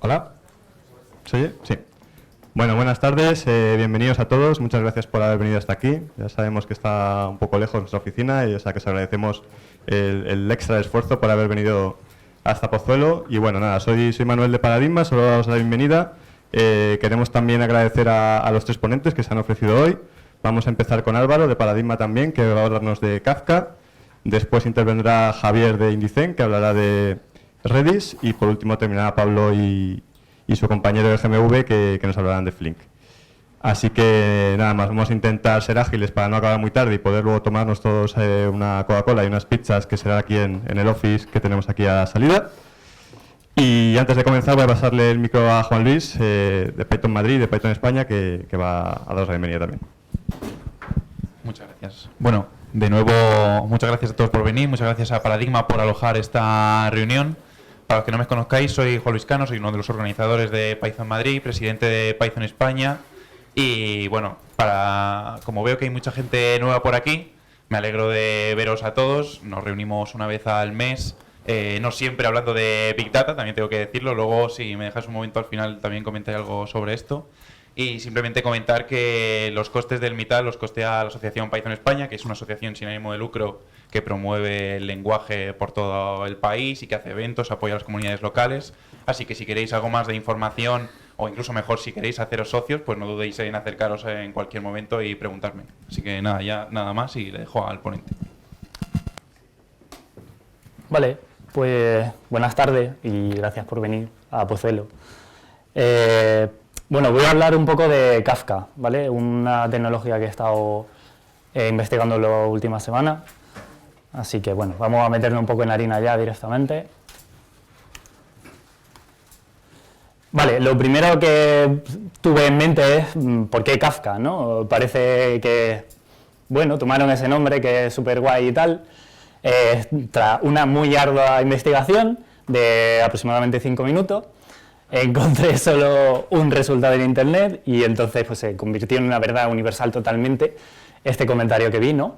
Hola. ¿Se oye? Sí. Bueno, buenas tardes, bienvenidos a todos, muchas gracias por haber venido hasta aquí. Ya sabemos que está un poco lejos nuestra oficina y o sea que os agradecemos el extra esfuerzo por haber venido hasta Pozuelo. Y bueno, nada, soy Manuel de Paradigma, solo daros la bienvenida. Queremos también agradecer a los tres ponentes que se han ofrecido hoy. Vamos a empezar con Álvaro de Paradigma también, que va a hablarnos de Kafka. Después intervendrá Javier de Indicen, que hablará de Redis. Y por último terminará Pablo y su compañero de GMV, que nos hablarán de Flink. Así que nada más, vamos a intentar ser ágiles para no acabar muy tarde y poder luego tomarnos todos una Coca-Cola y unas pizzas que será aquí en el office que tenemos aquí a la salida. Y antes de comenzar voy a pasarle el micro a Juan Luis de Python Madrid, de Python España, que va a daros la bienvenida también. Muchas gracias. Bueno, de nuevo, muchas gracias a todos por venir, muchas gracias a Paradigma por alojar esta reunión. Para los que no me conozcáis, soy Juan Luis Cano, soy uno de los organizadores de Python Madrid, presidente de Python España. Y bueno, como veo que hay mucha gente nueva por aquí, me alegro de veros a todos. Nos reunimos una vez al mes, no siempre hablando de Big Data, también tengo que decirlo. Luego, si me dejas un momento al final, también comentaré algo sobre esto. Y simplemente comentar que los costes del Meetup los costea la Asociación Python España, que es una asociación sin ánimo de lucro que promueve el lenguaje por todo el país y que hace eventos, apoya a las comunidades locales. Así que si queréis algo más de información, o incluso mejor si queréis haceros socios, pues no dudéis en acercaros en cualquier momento y preguntarme. Así que nada, ya nada más y le dejo al ponente. Vale, pues buenas tardes y gracias por venir a Pozuelo. Bueno, voy a hablar un poco de Kafka, ¿vale? Una tecnología que he estado investigando en las últimas semanas. Así que, bueno, vamos a meternos un poco en harina ya directamente. Vale, lo primero que tuve en mente es ¿por qué Kafka, no? Parece que, bueno, tomaron ese nombre que es súper guay y tal, tras una muy ardua investigación de aproximadamente 5 minutos. Encontré solo un resultado en internet y entonces pues, se convirtió en una verdad universal totalmente este comentario que vi, ¿no?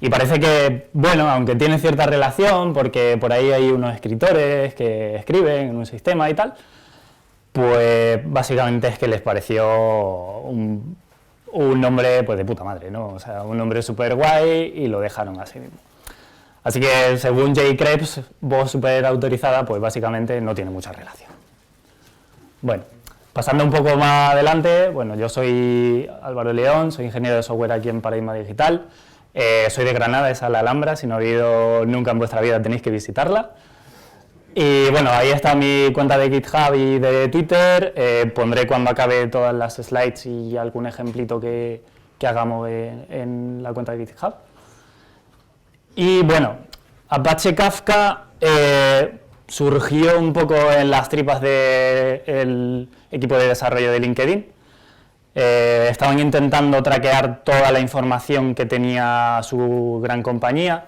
Y parece que, bueno, aunque tiene cierta relación, porque por ahí hay unos escritores que escriben en un sistema y tal, pues básicamente es que les pareció un nombre pues de puta madre, ¿no? O sea, un nombre súper guay y lo dejaron así mismo. Así que según J. Krebs, voz súper autorizada, pues básicamente no tiene mucha relación. Bueno, pasando un poco más adelante, bueno, yo soy Álvaro León, soy ingeniero de software aquí en Paradigma Digital, soy de Granada, esa es la Alhambra, si no habéis ido nunca en vuestra vida tenéis que visitarla. Y bueno, ahí está mi cuenta de GitHub y de Twitter, pondré cuando acabe todas las slides y algún ejemplito que hagamos en la cuenta de GitHub. Y bueno, Apache Kafka surgió un poco en las tripas del equipo de desarrollo de LinkedIn. Estaban intentando traquear toda la información que tenía su gran compañía.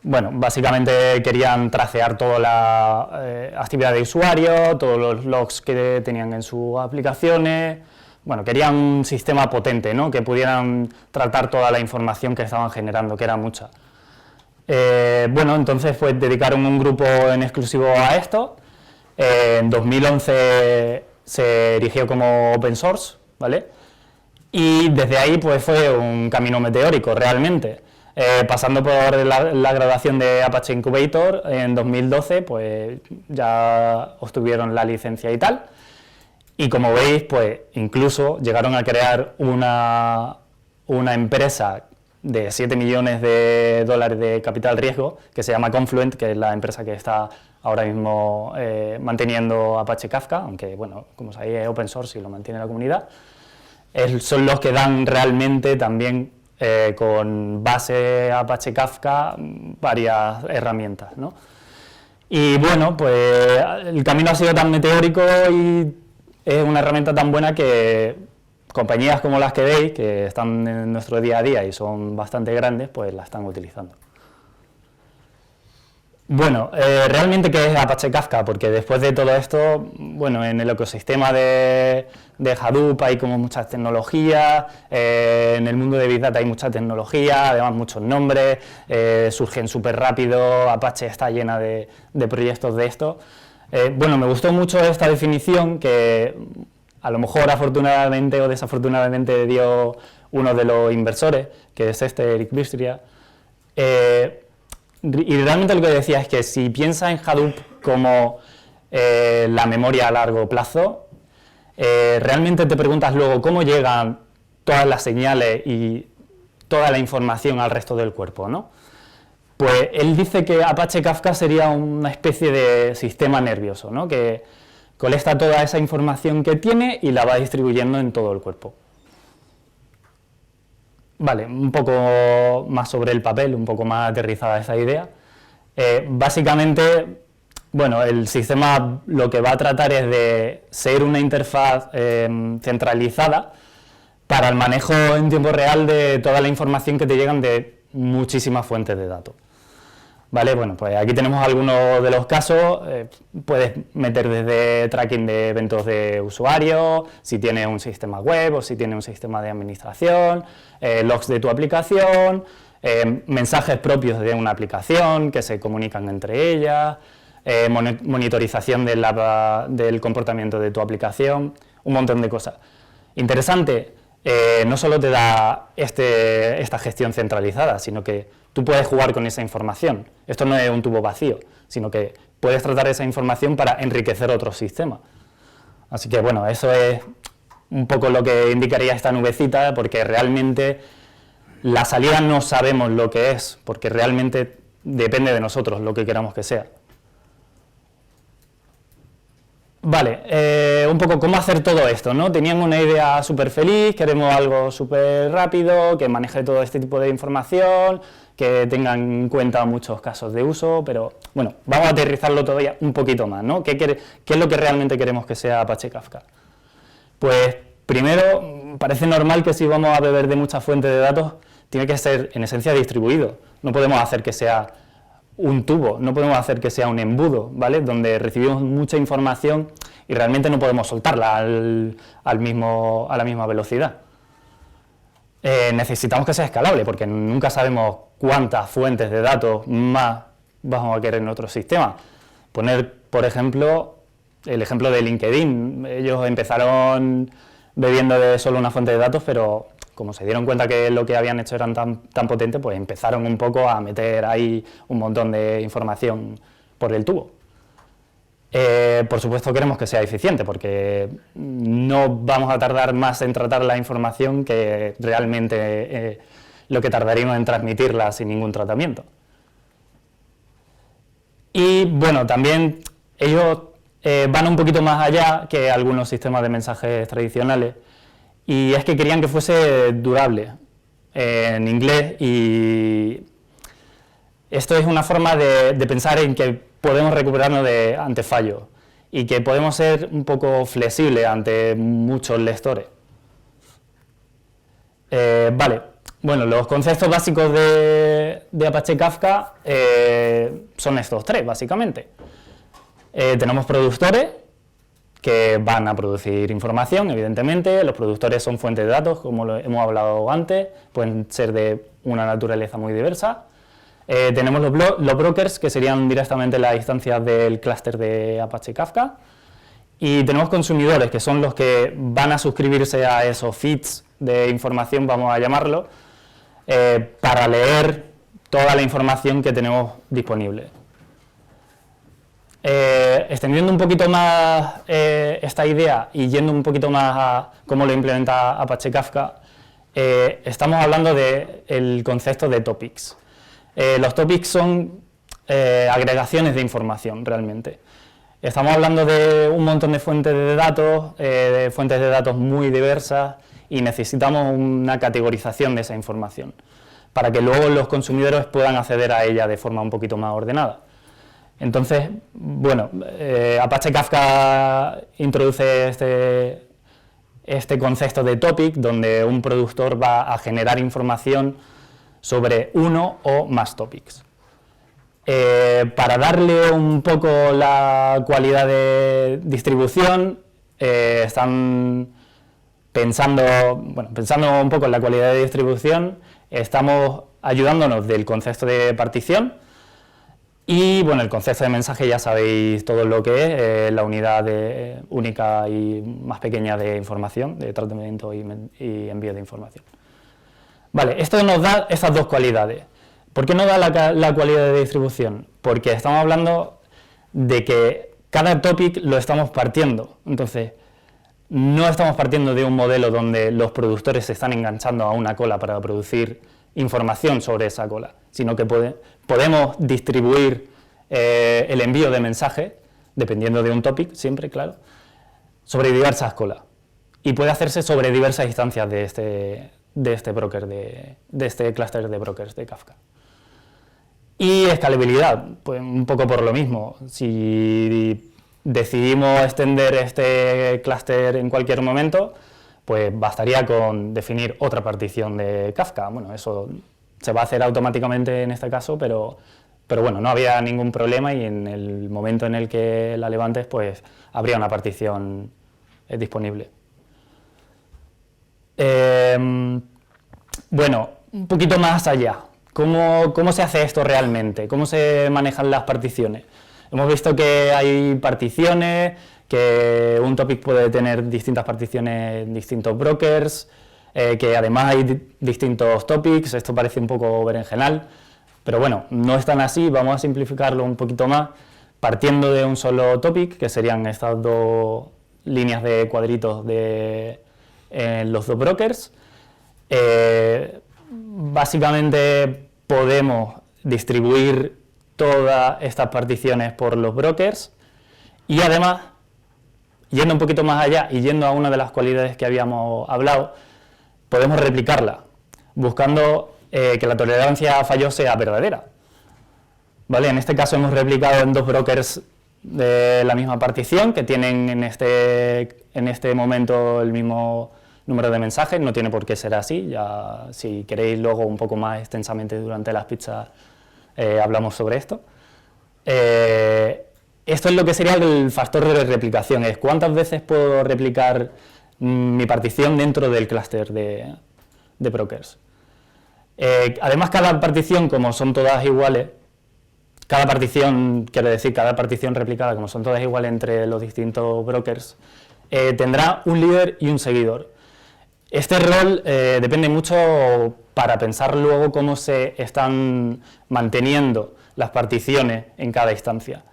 Bueno, básicamente querían tracear toda la actividad de usuario, todos los logs que tenían en sus aplicaciones. Bueno, querían un sistema potente, ¿no? Que pudieran tratar toda la información que estaban generando, que era mucha. Bueno, entonces pues dedicaron un grupo en exclusivo a esto. En 2011 se erigió como open source, ¿vale? Y desde ahí pues fue un camino meteórico realmente. Pasando por la graduación de Apache Incubator en 2012, pues ya obtuvieron la licencia y tal. Y como veis, pues incluso llegaron a crear una empresa de 7 millones de dólares de capital riesgo, que se llama Confluent, que es la empresa que está ahora mismo manteniendo Apache Kafka, aunque, bueno, como sabéis, es open source y lo mantiene la comunidad. Son los que dan realmente también, con base Apache Kafka, varias herramientas, ¿no? Y bueno, pues el camino ha sido tan meteórico y es una herramienta tan buena que compañías como las que veis, que están en nuestro día a día y son bastante grandes, pues la están utilizando. Bueno, realmente ¿qué es Apache Kafka? Porque después de todo esto, bueno, en el ecosistema de Hadoop hay como muchas tecnologías, en el mundo de Big Data hay mucha tecnología, además muchos nombres, surgen súper rápido, Apache está llena de proyectos de esto. Bueno, me gustó mucho esta definición que a lo mejor afortunadamente o desafortunadamente dio uno de los inversores, que es Eric Bistria. Y realmente lo que decía es que si piensas en Hadoop como la memoria a largo plazo, realmente te preguntas luego cómo llegan todas las señales y toda la información al resto del cuerpo, ¿no? Pues él dice que Apache Kafka sería una especie de sistema nervioso, ¿no? Que colecta toda esa información que tiene y la va distribuyendo en todo el cuerpo. Vale, un poco más sobre el papel, un poco más aterrizada esa idea. Básicamente, bueno, el sistema lo que va a tratar es de ser una interfaz centralizada para el manejo en tiempo real de toda la información que te llegan de muchísimas fuentes de datos. Vale, bueno, pues aquí tenemos algunos de los casos. Puedes meter desde tracking de eventos de usuario, si tienes un sistema web o si tienes un sistema de administración, logs de tu aplicación, mensajes propios de una aplicación que se comunican entre ellas, monitorización del comportamiento de tu aplicación, un montón de cosas. Interesante, no solo te da esta gestión centralizada, sino que tú puedes jugar con esa información. Esto no es un tubo vacío, sino que puedes tratar esa información para enriquecer otros sistemas. Así que bueno, eso es un poco lo que indicaría esta nubecita, porque realmente la salida no sabemos lo que es, porque realmente depende de nosotros lo que queramos que sea. Vale, un poco cómo hacer todo esto, ¿no? Tenían una idea súper feliz, queremos algo súper rápido, que maneje todo este tipo de información, que tenga en cuenta muchos casos de uso, pero bueno, vamos a aterrizarlo todavía un poquito más, ¿no? ¿Qué es lo que realmente queremos que sea Apache Kafka? Pues primero, parece normal que si vamos a beber de muchas fuentes de datos, tiene que ser en esencia distribuido. No podemos hacer que sea un tubo, no podemos hacer que sea un embudo, ¿vale? Donde recibimos mucha información y realmente no podemos soltarla a la misma velocidad. Necesitamos que sea escalable, porque nunca sabemos cuántas fuentes de datos más vamos a querer en otro sistema. Poner, por ejemplo, el ejemplo de LinkedIn. Ellos empezaron bebiendo de solo una fuente de datos, pero como se dieron cuenta que lo que habían hecho era tan potente, pues empezaron un poco a meter ahí un montón de información por el tubo. Por supuesto queremos que sea eficiente, porque no vamos a tardar más en tratar la información que realmente lo que tardaríamos en transmitirla sin ningún tratamiento. Y bueno, también ellos van un poquito más allá que algunos sistemas de mensajes tradicionales, y es que querían que fuese durable en inglés, y esto es una forma de pensar en que podemos recuperarnos ante fallos y que podemos ser un poco flexibles ante muchos lectores. Vale, bueno, los conceptos básicos de Apache Kafka son estos tres, básicamente. Tenemos productores, que van a producir información, evidentemente. Los productores son fuentes de datos, como lo hemos hablado antes, pueden ser de una naturaleza muy diversa. Tenemos los brokers, que serían directamente las instancias del clúster de Apache Kafka. Y tenemos consumidores, que son los que van a suscribirse a esos feeds de información, vamos a llamarlo, para leer toda la información que tenemos disponible. Extendiendo un poquito más esta idea y yendo un poquito más a cómo lo implementa Apache Kafka, estamos hablando del concepto de topics. Los topics son agregaciones de información, realmente. Estamos hablando de un montón de fuentes de datos muy diversas, y necesitamos una categorización de esa información para que luego los consumidores puedan acceder a ella de forma un poquito más ordenada. Entonces, bueno, Apache Kafka introduce este concepto de topic, donde un productor va a generar información sobre uno o más topics. Para darle un poco la cualidad de distribución, están pensando un poco en la cualidad de distribución, estamos ayudándonos del concepto de partición. Y bueno, el concepto de mensaje ya sabéis todo lo que es, la unidad única y más pequeña de información, de tratamiento y envío de información. Vale, esto nos da esas dos cualidades. ¿Por qué nos da la cualidad de distribución? Porque estamos hablando de que cada topic lo estamos partiendo. Entonces, no estamos partiendo de un modelo donde los productores se están enganchando a una cola para producir información sobre esa cola, sino que podemos distribuir el envío de mensajes, dependiendo de un topic, siempre, claro, sobre diversas colas. Y puede hacerse sobre diversas instancias de este broker, de este clúster de brokers de Kafka. Y escalabilidad, pues un poco por lo mismo. Si decidimos extender este clúster en cualquier momento, pues bastaría con definir otra partición de Kafka. Bueno, eso se va a hacer automáticamente en este caso, pero bueno, no había ningún problema y en el momento en el que la levantes, pues habría una partición disponible. Bueno, un poquito más allá. ¿Cómo se hace esto realmente? ¿Cómo se manejan las particiones? Hemos visto que hay particiones, que un topic puede tener distintas particiones en distintos brokers, que además hay distintos topics, esto parece un poco berenjenal, pero bueno, no es tan así, vamos a simplificarlo un poquito más, partiendo de un solo topic, que serían estas dos líneas de cuadritos en los dos brokers. Básicamente podemos distribuir todas estas particiones por los brokers y además, yendo un poquito más allá y yendo a una de las cualidades que habíamos hablado, podemos replicarla, buscando que la tolerancia a fallos sea verdadera. ¿Vale? En este caso hemos replicado en dos brokers de la misma partición, que tienen en este momento el mismo número de mensajes, no tiene por qué ser así, ya si queréis luego un poco más extensamente durante las pizzas hablamos sobre esto. Esto es lo que sería el factor de replicación, es cuántas veces puedo replicar mi partición dentro del clúster de brokers. Además, cada partición, como son todas iguales, cada partición replicada, como son todas iguales entre los distintos brokers, tendrá un líder y un seguidor. Este rol depende mucho para pensar luego cómo se están manteniendo las particiones en cada instancia.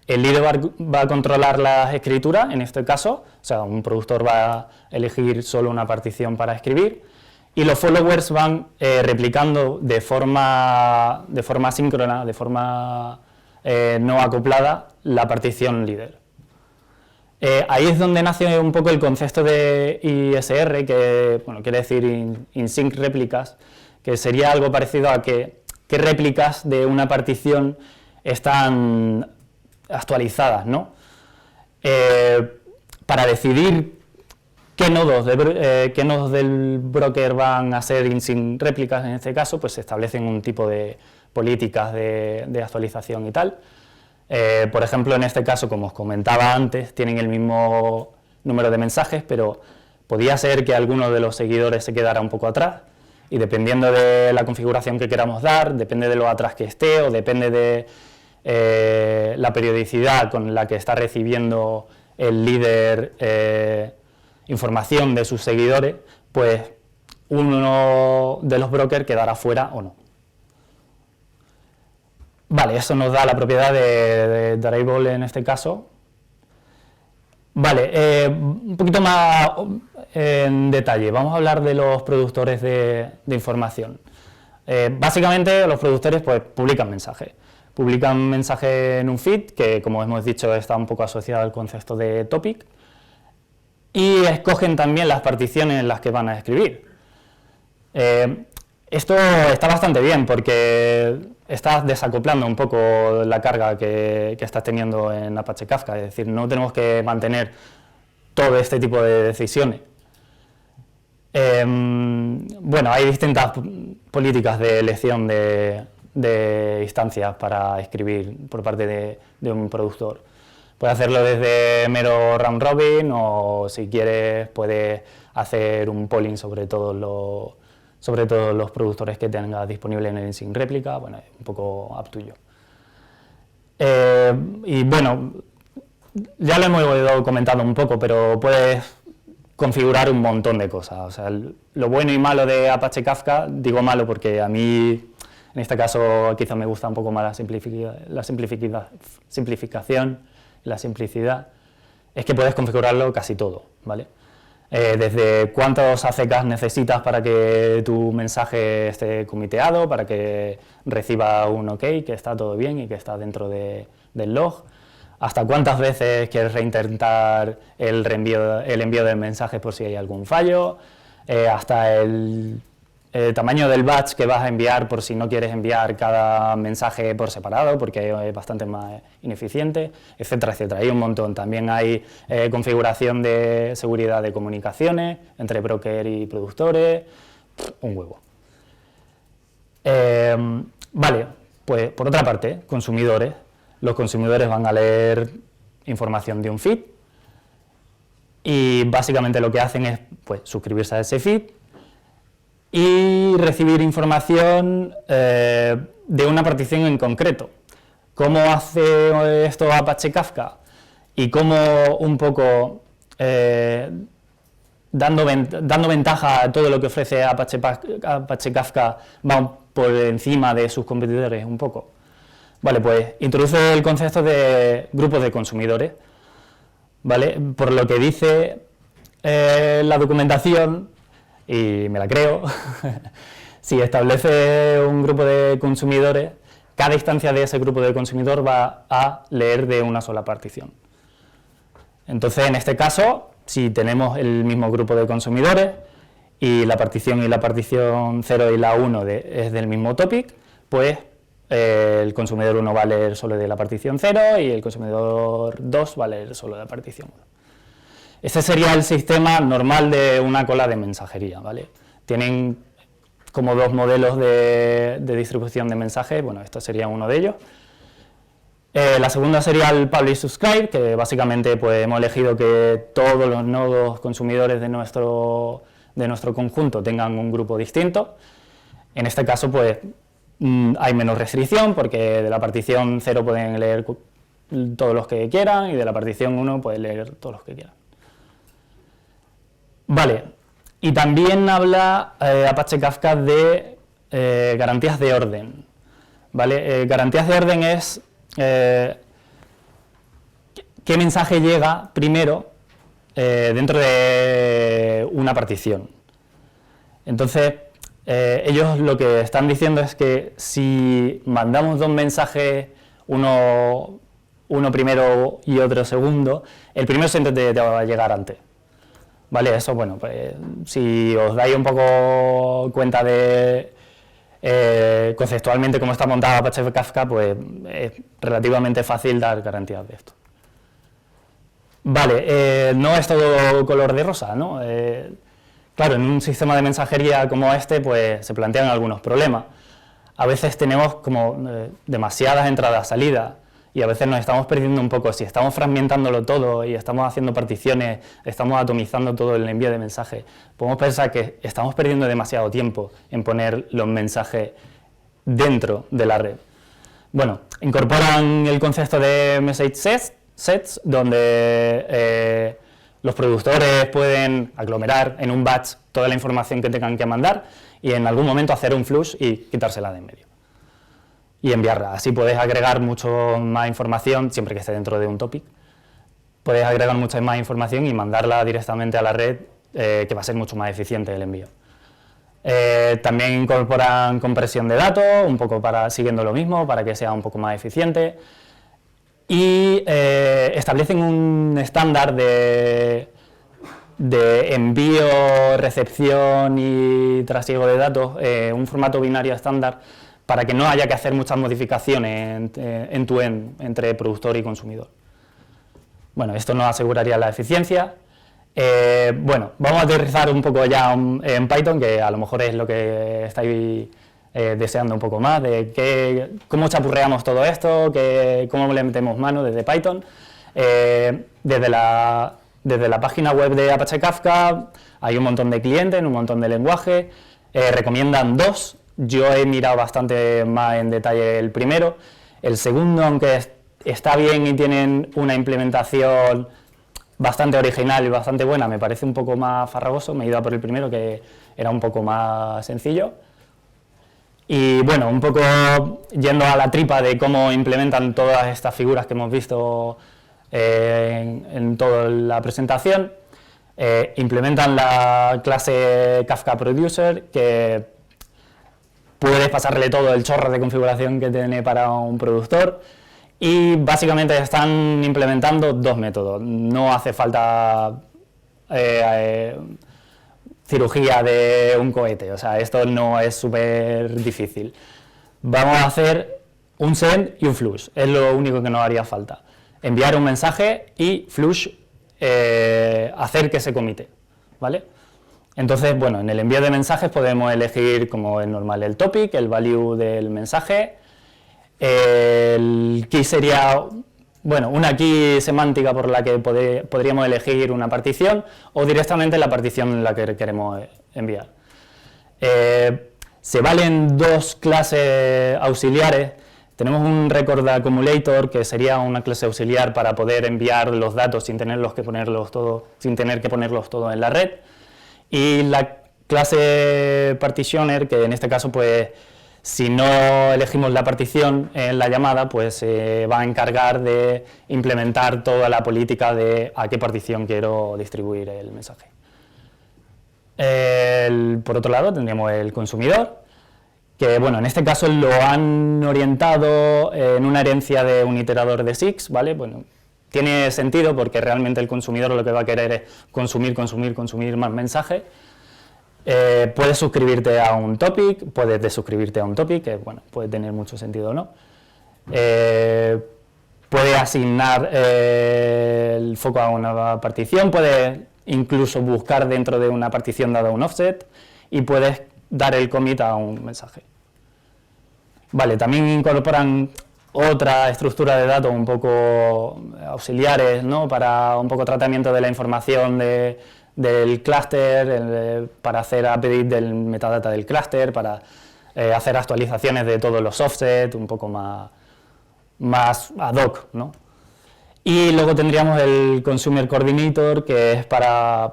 El líder va a controlar las escrituras, en este caso, o sea, un productor va a elegir solo una partición para escribir, y los followers van replicando de forma síncrona, de forma no acoplada, la partición líder. Ahí es donde nace un poco el concepto de ISR, que bueno, quiere decir in-sync réplicas, que sería algo parecido a qué réplicas de una partición están actualizadas, ¿no? Para decidir qué nodos del broker van a ser in-sync réplicas en este caso, pues se establecen un tipo de políticas de actualización y tal. Por ejemplo, en este caso, como os comentaba antes, tienen el mismo número de mensajes, pero podía ser que alguno de los seguidores se quedara un poco atrás, y dependiendo de la configuración que queramos dar, depende de lo atrás que esté, o depende de la periodicidad con la que está recibiendo el líder información de sus seguidores, pues uno de los brokers quedará fuera o no. Vale, eso nos da la propiedad de Darable en este caso. Vale, un poquito más en detalle, vamos a hablar de los productores de información. Básicamente los productores pues publican mensajes en un feed, que como hemos dicho está un poco asociado al concepto de topic, y escogen también las particiones en las que van a escribir. Esto está bastante bien porque estás desacoplando un poco la carga que estás teniendo en Apache Kafka, es decir, no tenemos que mantener todo este tipo de decisiones. Bueno, hay distintas políticas de elección de instancias para escribir por parte de un productor. Puede hacerlo desde mero round robin o si quieres puedes hacer un polling sobre todos los productores que tengas disponible en el in-sync réplica, bueno, es un poco up to you. Y bueno, ya lo hemos ido comentando un poco, pero puedes configurar un montón de cosas. O sea, lo bueno y malo de Apache Kafka, digo malo porque a mí, en este caso, quizá me gusta un poco más la simplificación, la simplicidad, es que puedes configurarlo casi todo, ¿vale? Desde cuántos ACKs necesitas para que tu mensaje esté comiteado, para que reciba un OK, que está todo bien y que está dentro del log, hasta cuántas veces quieres reintentar el envío del mensaje por si hay algún fallo, hasta el tamaño del batch que vas a enviar por si no quieres enviar cada mensaje por separado porque es bastante más ineficiente, etcétera, etcétera. Hay un montón. También hay configuración de seguridad de comunicaciones entre broker y productores, un huevo. Vale, pues por otra parte, consumidores. Los consumidores van a leer información de un feed y básicamente lo que hacen es pues, suscribirse a ese feed y recibir información de una partición en concreto. ¿Cómo hace esto Apache Kafka? Y cómo un poco dando ventaja a todo lo que ofrece Apache Kafka va por encima de sus competidores un poco. Vale, pues introduce el concepto de grupos de consumidores, ¿vale? Por lo que dice la documentación, y me la creo, si establece un grupo de consumidores, cada instancia de ese grupo de consumidor va a leer de una sola partición. Entonces, en este caso, si tenemos el mismo grupo de consumidores y la partición 0 y la 1 es del mismo topic, pues el consumidor 1 va a leer solo de la partición 0 y el consumidor 2 va a leer solo de la partición 1. Este sería el sistema normal de una cola de mensajería, ¿vale? Tienen como dos modelos de distribución de mensajes, bueno, esto sería uno de ellos. La segunda sería el Publish Subscribe, que básicamente pues, hemos elegido que todos los nodos consumidores de nuestro conjunto tengan un grupo distinto. En este caso, pues, hay menos restricción, porque de la partición 0 pueden leer todos los que quieran y de la partición 1 pueden leer todos los que quieran. Vale, y también habla Apache Kafka de garantías de orden. ¿Vale? Garantías de orden es qué mensaje llega primero dentro de una partición. Entonces, ellos lo que están diciendo es que si mandamos dos mensajes, uno primero y otro segundo, el primero siempre te va a llegar antes. Vale, eso, bueno, pues si os dais un poco cuenta de conceptualmente cómo está montada Apache Kafka, pues es relativamente fácil dar garantías de esto. Vale, no es todo color de rosa, ¿no? Claro, en un sistema de mensajería como este, pues se plantean algunos problemas. A veces tenemos como demasiadas entradas-salidas y a veces nos estamos perdiendo un poco. Si estamos fragmentándolo todo y estamos haciendo particiones, estamos atomizando todo el envío de mensajes, podemos pensar que estamos perdiendo demasiado tiempo en poner los mensajes dentro de la red. Bueno, incorporan el concepto de message sets donde los productores pueden aglomerar en un batch toda la información que tengan que mandar y en algún momento hacer un flush y quitársela de en medio y enviarla. Así puedes agregar mucho más información, siempre que esté dentro de un topic. Puedes agregar mucha más información y mandarla directamente a la red, que va a ser mucho más eficiente el envío. También incorporan compresión de datos, un poco siguiendo lo mismo, para que sea un poco más eficiente. Y establecen un estándar de envío, recepción y trasiego de datos, un formato binario estándar, para que no haya que hacer muchas modificaciones end-to-end entre productor y consumidor. Bueno, esto nos aseguraría la eficiencia. Bueno, vamos a aterrizar un poco ya en Python, que a lo mejor es lo que estáis deseando un poco más, de cómo chapurreamos todo esto, cómo le metemos mano desde Python. Desde la página web de Apache Kafka hay un montón de clientes, un montón de lenguajes, recomiendan dos. Yo he mirado bastante más en detalle el primero. El segundo, aunque está bien y tienen una implementación bastante original y bastante buena, me parece un poco más farragoso, me he ido a por el primero que era un poco más sencillo. Y bueno, un poco yendo a la tripa de cómo implementan todas estas figuras que hemos visto en toda la presentación, implementan la clase Kafka Producer, que puedes pasarle todo el chorro de configuración que tiene para un productor, y básicamente están implementando dos métodos. No hace falta cirugía de un cohete, o sea, esto no es súper difícil. Vamos a hacer un send y un flush, es lo único que nos haría falta. Enviar un mensaje y flush hacer que se comite, ¿vale? Entonces, bueno, en el envío de mensajes podemos elegir, como es normal, el topic, el value del mensaje, el key sería, bueno, una key semántica por la que podríamos elegir una partición o directamente la partición en la que queremos enviar. Se valen dos clases auxiliares. Tenemos un record accumulator, que sería una clase auxiliar para poder enviar los datos sin tener que ponerlos todos en la red. Y la clase partitioner, que en este caso, pues, si no elegimos la partición en la llamada, pues se va a encargar de implementar toda la política de a qué partición quiero distribuir el mensaje. Por otro lado, tendríamos el consumidor, que bueno, en este caso lo han orientado en una herencia de un iterador de SIX, ¿vale? Bueno, tiene sentido porque realmente el consumidor lo que va a querer es consumir más mensajes. Puedes suscribirte a un topic, puedes desuscribirte a un topic, que bueno, puede tener mucho sentido o no. Puedes asignar el foco a una partición, puedes incluso buscar dentro de una partición dada un offset y puedes dar el commit a un mensaje. Vale, también incorporan otra estructura de datos un poco auxiliares, ¿no? Para un poco tratamiento de la información del clúster, para hacer update del metadata del clúster, para hacer actualizaciones de todos los offsets, un poco más ad hoc, ¿no? Y luego tendríamos el Consumer Coordinator, que es para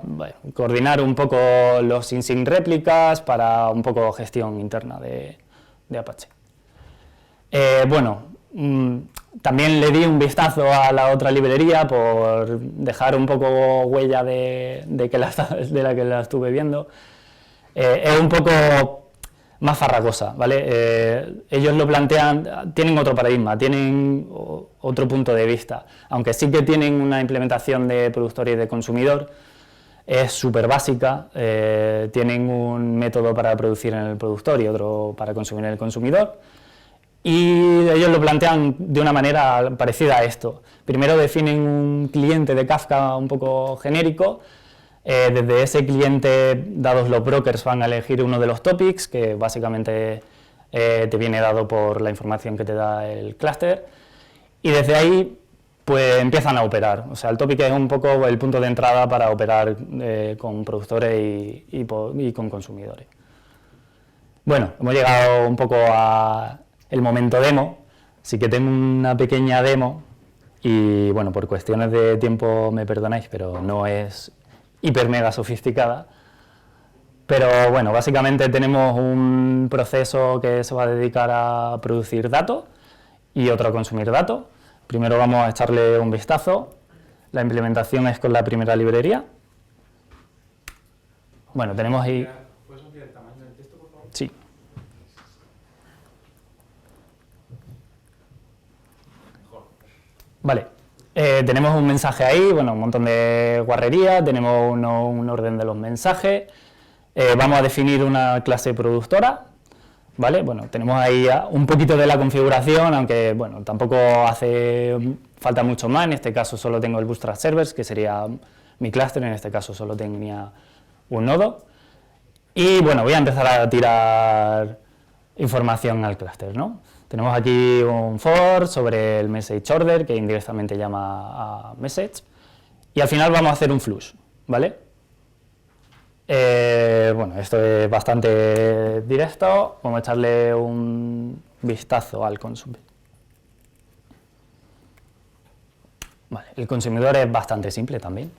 coordinar un poco los in-sync réplicas, para un poco gestión interna de Apache. También le di un vistazo a la otra librería por dejar un poco huella de la que la estuve viendo. Es un poco más farragosa, ¿vale? Ellos lo plantean, tienen otro paradigma, tienen otro punto de vista, aunque sí que tienen una implementación de productor y de consumidor, es súper básica, tienen un método para producir en el productor y otro para consumir en el consumidor, y ellos lo plantean de una manera parecida a esto. Primero definen un cliente de Kafka un poco genérico. Desde ese cliente, dados los brokers, van a elegir uno de los topics, que básicamente te viene dado por la información que te da el clúster, y desde ahí pues empiezan a operar. O sea, el topic es un poco el punto de entrada para operar con productores y con consumidores. Bueno, hemos llegado un poco a el momento demo, así que tengo una pequeña demo y bueno, por cuestiones de tiempo me perdonáis, pero no es hiper mega sofisticada, pero bueno, básicamente tenemos un proceso que se va a dedicar a producir datos y otro a consumir datos. Primero vamos a echarle un vistazo. La implementación es con la primera librería. Bueno, tenemos ahí... ¿Puedes ampliar el tamaño del texto, por favor? Sí. Vale. Tenemos un mensaje ahí, bueno, un montón de guarrería, tenemos un orden de los mensajes, vamos a definir una clase productora, ¿vale? Bueno, tenemos ahí un poquito de la configuración, aunque bueno, tampoco hace falta mucho más. En este caso solo tengo el Bootstrap Servers, que sería mi clúster, en este caso solo tenía un nodo. Y bueno, voy a empezar a tirar información al clúster, ¿no? Tenemos aquí un for sobre el message order, que indirectamente llama a message, y al final vamos a hacer un flush, ¿vale? Bueno, esto es bastante directo, vamos a echarle un vistazo al consumir. Vale, el consumidor es bastante simple también.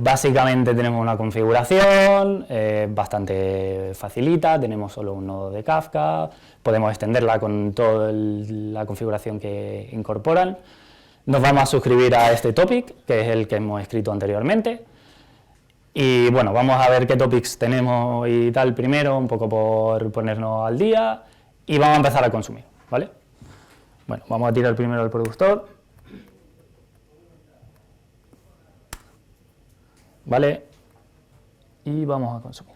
Básicamente tenemos una configuración bastante facilita, tenemos solo un nodo de Kafka, podemos extenderla con toda la configuración que incorporan. Nos vamos a suscribir a este topic, que es el que hemos escrito anteriormente. Y bueno, vamos a ver qué topics tenemos y tal primero, un poco por ponernos al día, y vamos a empezar a consumir, ¿vale? Bueno, vamos a tirar primero el productor. ¿Vale? Y vamos a consumir.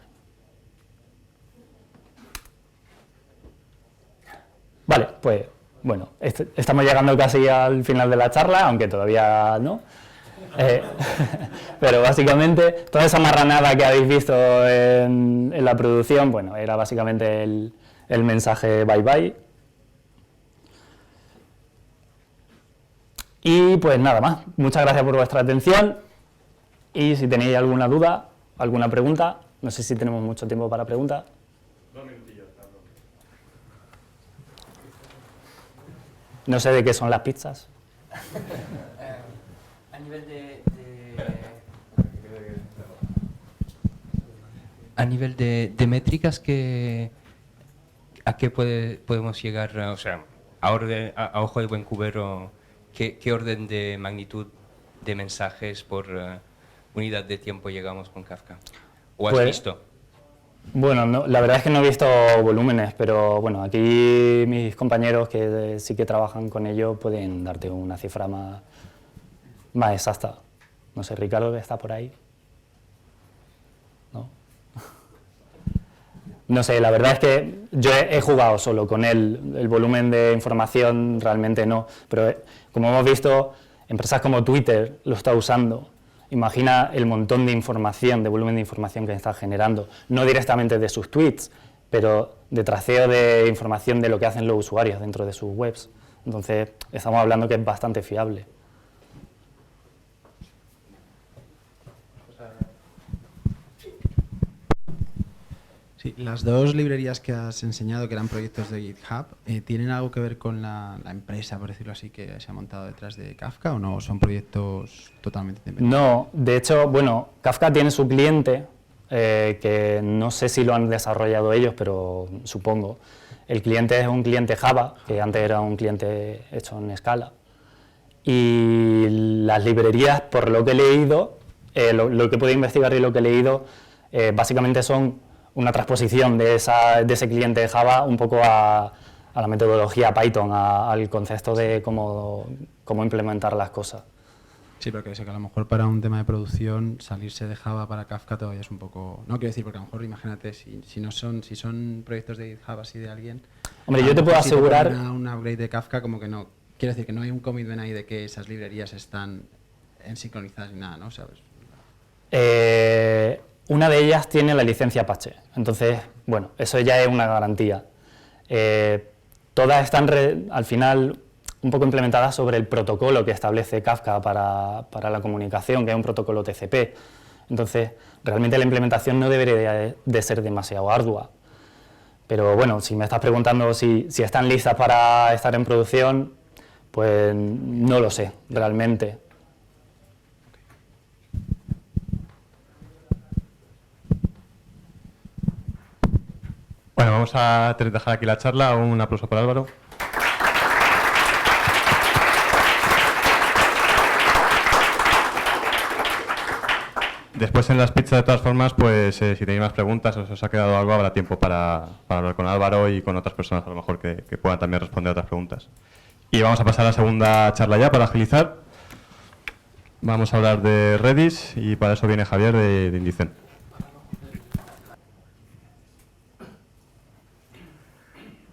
Vale, pues bueno, estamos llegando casi al final de la charla, aunque todavía no. Pero básicamente toda esa marranada que habéis visto en la producción, bueno, era básicamente el mensaje bye bye. Y pues nada más, muchas gracias por vuestra atención y si tenéis alguna duda, alguna pregunta, no sé si tenemos mucho tiempo para preguntas. 2 minutillos, Carlos. No sé de qué son las pizzas. A nivel a nivel de métricas, ¿a qué podemos llegar? O sea, a ojo de buen cubero, ¿qué orden de magnitud de mensajes por unidad de tiempo llegamos con Kafka? ¿O has visto? Bueno, no, la verdad es que no he visto volúmenes, pero bueno, aquí mis compañeros que sí que trabajan con ello pueden darte una cifra más exacta. No sé, Ricardo está por ahí. ¿No? No sé, la verdad es que yo he jugado solo con él, el volumen de información realmente no, pero como hemos visto, empresas como Twitter lo está usando. Imagina el montón de información, de volumen de información que está generando, no directamente de sus tweets, pero de traceo de información de lo que hacen los usuarios dentro de sus webs. Entonces, estamos hablando que es bastante fiable. Sí, las dos librerías que has enseñado, que eran proyectos de GitHub, ¿tienen algo que ver con la empresa, por decirlo así, que se ha montado detrás de Kafka o no? ¿Son proyectos totalmente independientes? No, de hecho, bueno, Kafka tiene su cliente, que no sé si lo han desarrollado ellos, pero supongo. El cliente es un cliente Java, que antes era un cliente hecho en Scala. Y las librerías, por lo que he leído, lo que he podido investigar y lo que he leído, básicamente son una transposición de ese cliente de Java un poco a la metodología Python, al concepto de cómo implementar las cosas. Sí, pero que a lo mejor para un tema de producción salirse de Java para Kafka todavía es un poco... No quiero decir, porque a lo mejor imagínate, si son proyectos de GitHub así de alguien... Hombre, yo te puedo asegurar... Si un upgrade de Kafka, como que no... Quiero decir que no hay un commitment ahí de que esas librerías están sincronizadas ni nada, ¿no? ¿Sabes? Una de ellas tiene la licencia Apache, entonces, bueno, eso ya es una garantía. Todas están, al final, un poco implementadas sobre el protocolo que establece Kafka para la comunicación, que es un protocolo TCP. Entonces, realmente la implementación no debería de ser demasiado ardua. Pero bueno, si me estás preguntando si están listas para estar en producción, pues no lo sé, realmente. Bueno, vamos a dejar aquí la charla. Un aplauso para Álvaro. Después en las pizzas, de todas formas, pues si tenéis más preguntas o os ha quedado algo, habrá tiempo para hablar con Álvaro y con otras personas a lo mejor que puedan también responder otras preguntas. Y vamos a pasar a la segunda charla ya para agilizar. Vamos a hablar de Redis y para eso viene Javier de Indicen.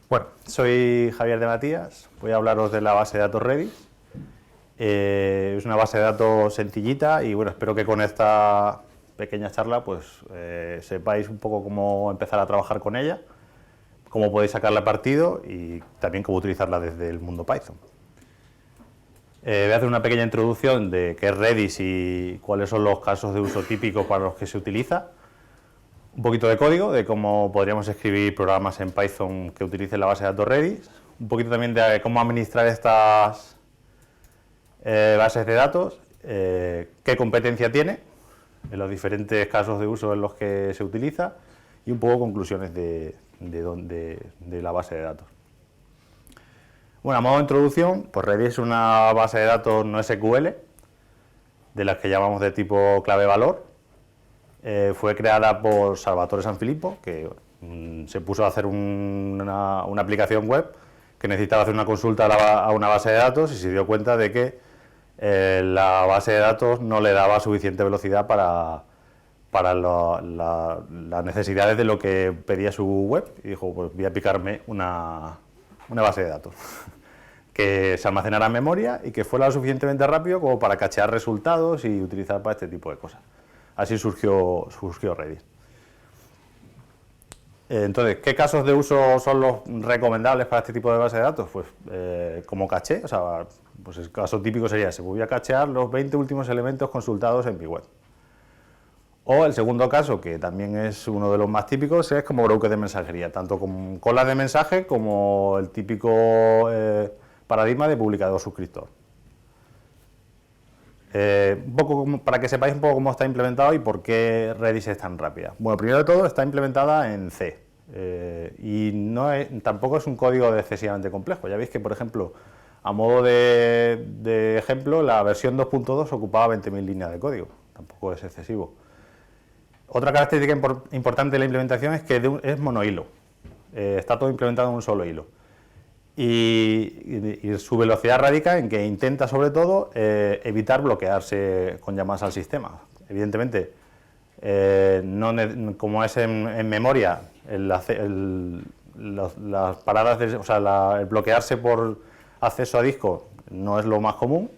Bueno, soy Javier de Matías, voy a hablaros de la base de datos Redis. Es una base de datos sencillita y bueno, espero que con esta pequeña charla pues sepáis un poco cómo empezar a trabajar con ella, cómo podéis sacarle partido y también cómo utilizarla desde el mundo Python. Voy a hacer una pequeña introducción de qué es Redis y cuáles son los casos de uso típicos para los que se utiliza. Un poquito de código, de cómo podríamos escribir programas en Python que utilicen la base de datos Redis. Un poquito también de cómo administrar estas bases de datos, qué competencia tiene, en los diferentes casos de uso en los que se utiliza y un poco conclusiones de la base de datos. Bueno, a modo de introducción, pues Redis es una base de datos no SQL, de las que llamamos de tipo clave-valor. Fue creada por Salvatore Sanfilippo, que se puso a hacer una aplicación web que necesitaba hacer una consulta a una base de datos y se dio cuenta de que la base de datos no le daba suficiente velocidad para las necesidades de lo que pedía su web, y dijo, pues voy a aplicarme una base de datos que se almacenara en memoria y que fuera lo suficientemente rápido como para cachear resultados y utilizar para este tipo de cosas. Así surgió Redis. Entonces, ¿qué casos de uso son los recomendables para este tipo de base de datos? Pues como caché, o sea, pues el caso típico sería, se voy a cachear los 20 últimos elementos consultados en mi web. O el segundo caso, que también es uno de los más típicos, es como broker de mensajería, tanto con colas de mensaje como el típico paradigma de publicador-suscriptor. Un poco para que sepáis un poco cómo está implementado y por qué Redis es tan rápida. Bueno, primero de todo está implementada en C y tampoco es un código excesivamente complejo. Ya veis que, por ejemplo, a modo de ejemplo, la versión 2.2 ocupaba 20.000 líneas de código, tampoco es excesivo. Otra característica importante de la implementación es que es monohilo, está todo implementado en un solo hilo. Y su velocidad radica en que intenta, sobre todo, evitar bloquearse con llamadas al sistema. Evidentemente, como es en memoria, las paradas, el bloquearse por acceso a disco no es lo más común,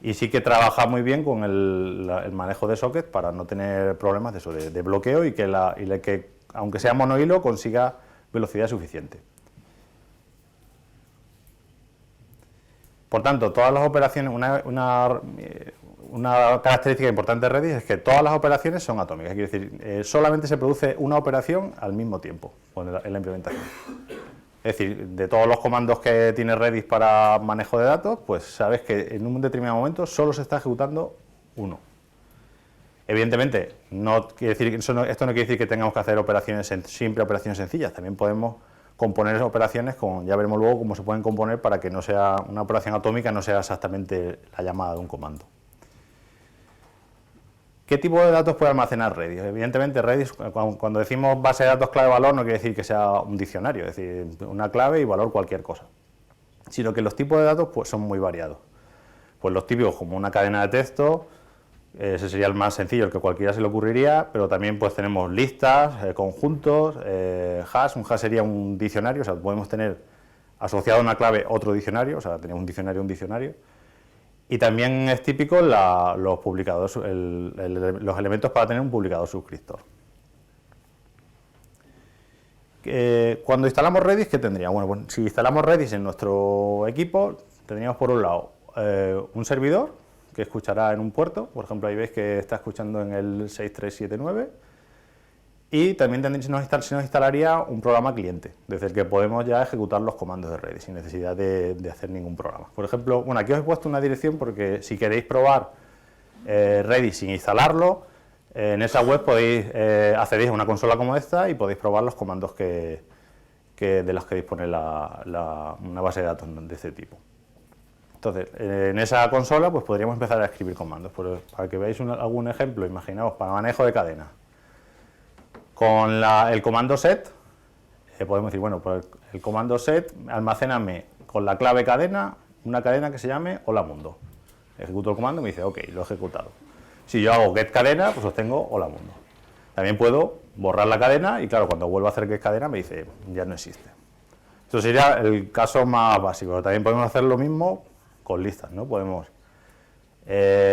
y sí que trabaja muy bien con el manejo de sockets para no tener problemas de eso, de bloqueo y que, aunque sea monohilo, consiga velocidad suficiente. Por tanto, todas las operaciones, una característica importante de Redis es que todas las operaciones son atómicas, quiere decir, solamente se produce una operación al mismo tiempo en la implementación. Es decir, de todos los comandos que tiene Redis para manejo de datos, pues sabes que en un determinado momento solo se está ejecutando uno. Evidentemente, esto no quiere decir que tengamos que hacer siempre operaciones sencillas, también podemos componer operaciones, ya veremos luego cómo se pueden componer para que no sea una operación atómica, no sea exactamente la llamada de un comando. ¿Qué tipo de datos puede almacenar Redis? Evidentemente, Redis, cuando decimos base de datos clave-valor, no quiere decir que sea un diccionario, es decir, una clave y valor cualquier cosa, sino que los tipos de datos pues, son muy variados. Pues los típicos, como una cadena de texto, ese sería el más sencillo, el que cualquiera se le ocurriría, pero también pues tenemos listas, conjuntos, hash. Un hash sería un diccionario, o sea, podemos tener asociado a una clave otro diccionario, o sea, tenemos un diccionario. Y también es típico los publicadores, los elementos para tener un publicador suscriptor. Cuando instalamos Redis, ¿qué tendríamos? Bueno, pues si instalamos Redis en nuestro equipo, tendríamos por un lado un servidor que escuchará en un puerto, por ejemplo, ahí veis que está escuchando en el 6379, y también se nos instalaría un programa cliente, desde el que podemos ya ejecutar los comandos de Redis sin necesidad de hacer ningún programa. Por ejemplo, bueno, aquí os he puesto una dirección porque si queréis probar Redis sin instalarlo, en esa web podéis acceder a una consola como esta y podéis probar los comandos de los que dispone una base de datos de este tipo. Entonces, en esa consola pues podríamos empezar a escribir comandos. Para que veáis algún ejemplo, imaginaos, para manejo de cadena. Con el comando set, podemos decir, bueno, pues el comando set, almacéname con la clave cadena, una cadena que se llame hola mundo. Ejecuto el comando y me dice, ok, lo he ejecutado. Si yo hago get cadena, pues obtengo hola mundo. También puedo borrar la cadena y claro, cuando vuelvo a hacer get cadena me dice, ya no existe. Esto sería el caso más básico. También podemos hacer lo mismo con listas, ¿no? Podemos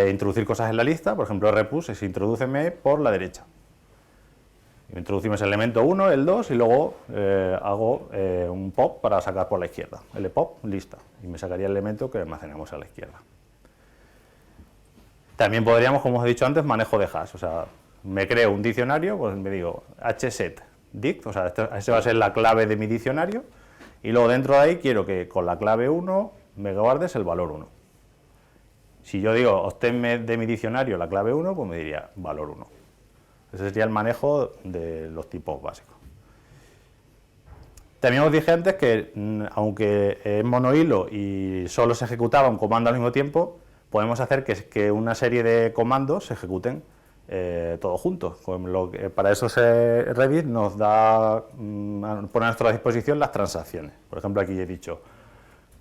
introducir cosas en la lista, por ejemplo, rpush es introdúceme por la derecha. Introducimos el elemento 1, el 2 y luego hago un pop para sacar por la izquierda. Lpop, lista. Y me sacaría el elemento que almacenamos a la izquierda. También podríamos, como os he dicho antes, manejo de hash. O sea, me creo un diccionario, pues me digo hset dict, o sea, esa va a ser la clave de mi diccionario. Y luego dentro de ahí quiero que con la clave 1 me guardes el valor 1. Si yo digo, obténme de mi diccionario la clave 1, pues me diría valor 1. Ese sería el manejo de los tipos básicos. También os dije antes que, aunque es monohilo y solo se ejecutaba un comando al mismo tiempo, podemos hacer que una serie de comandos se ejecuten todos juntos. Para eso Redis nos da, pone a nuestra disposición las transacciones. Por ejemplo, aquí he dicho,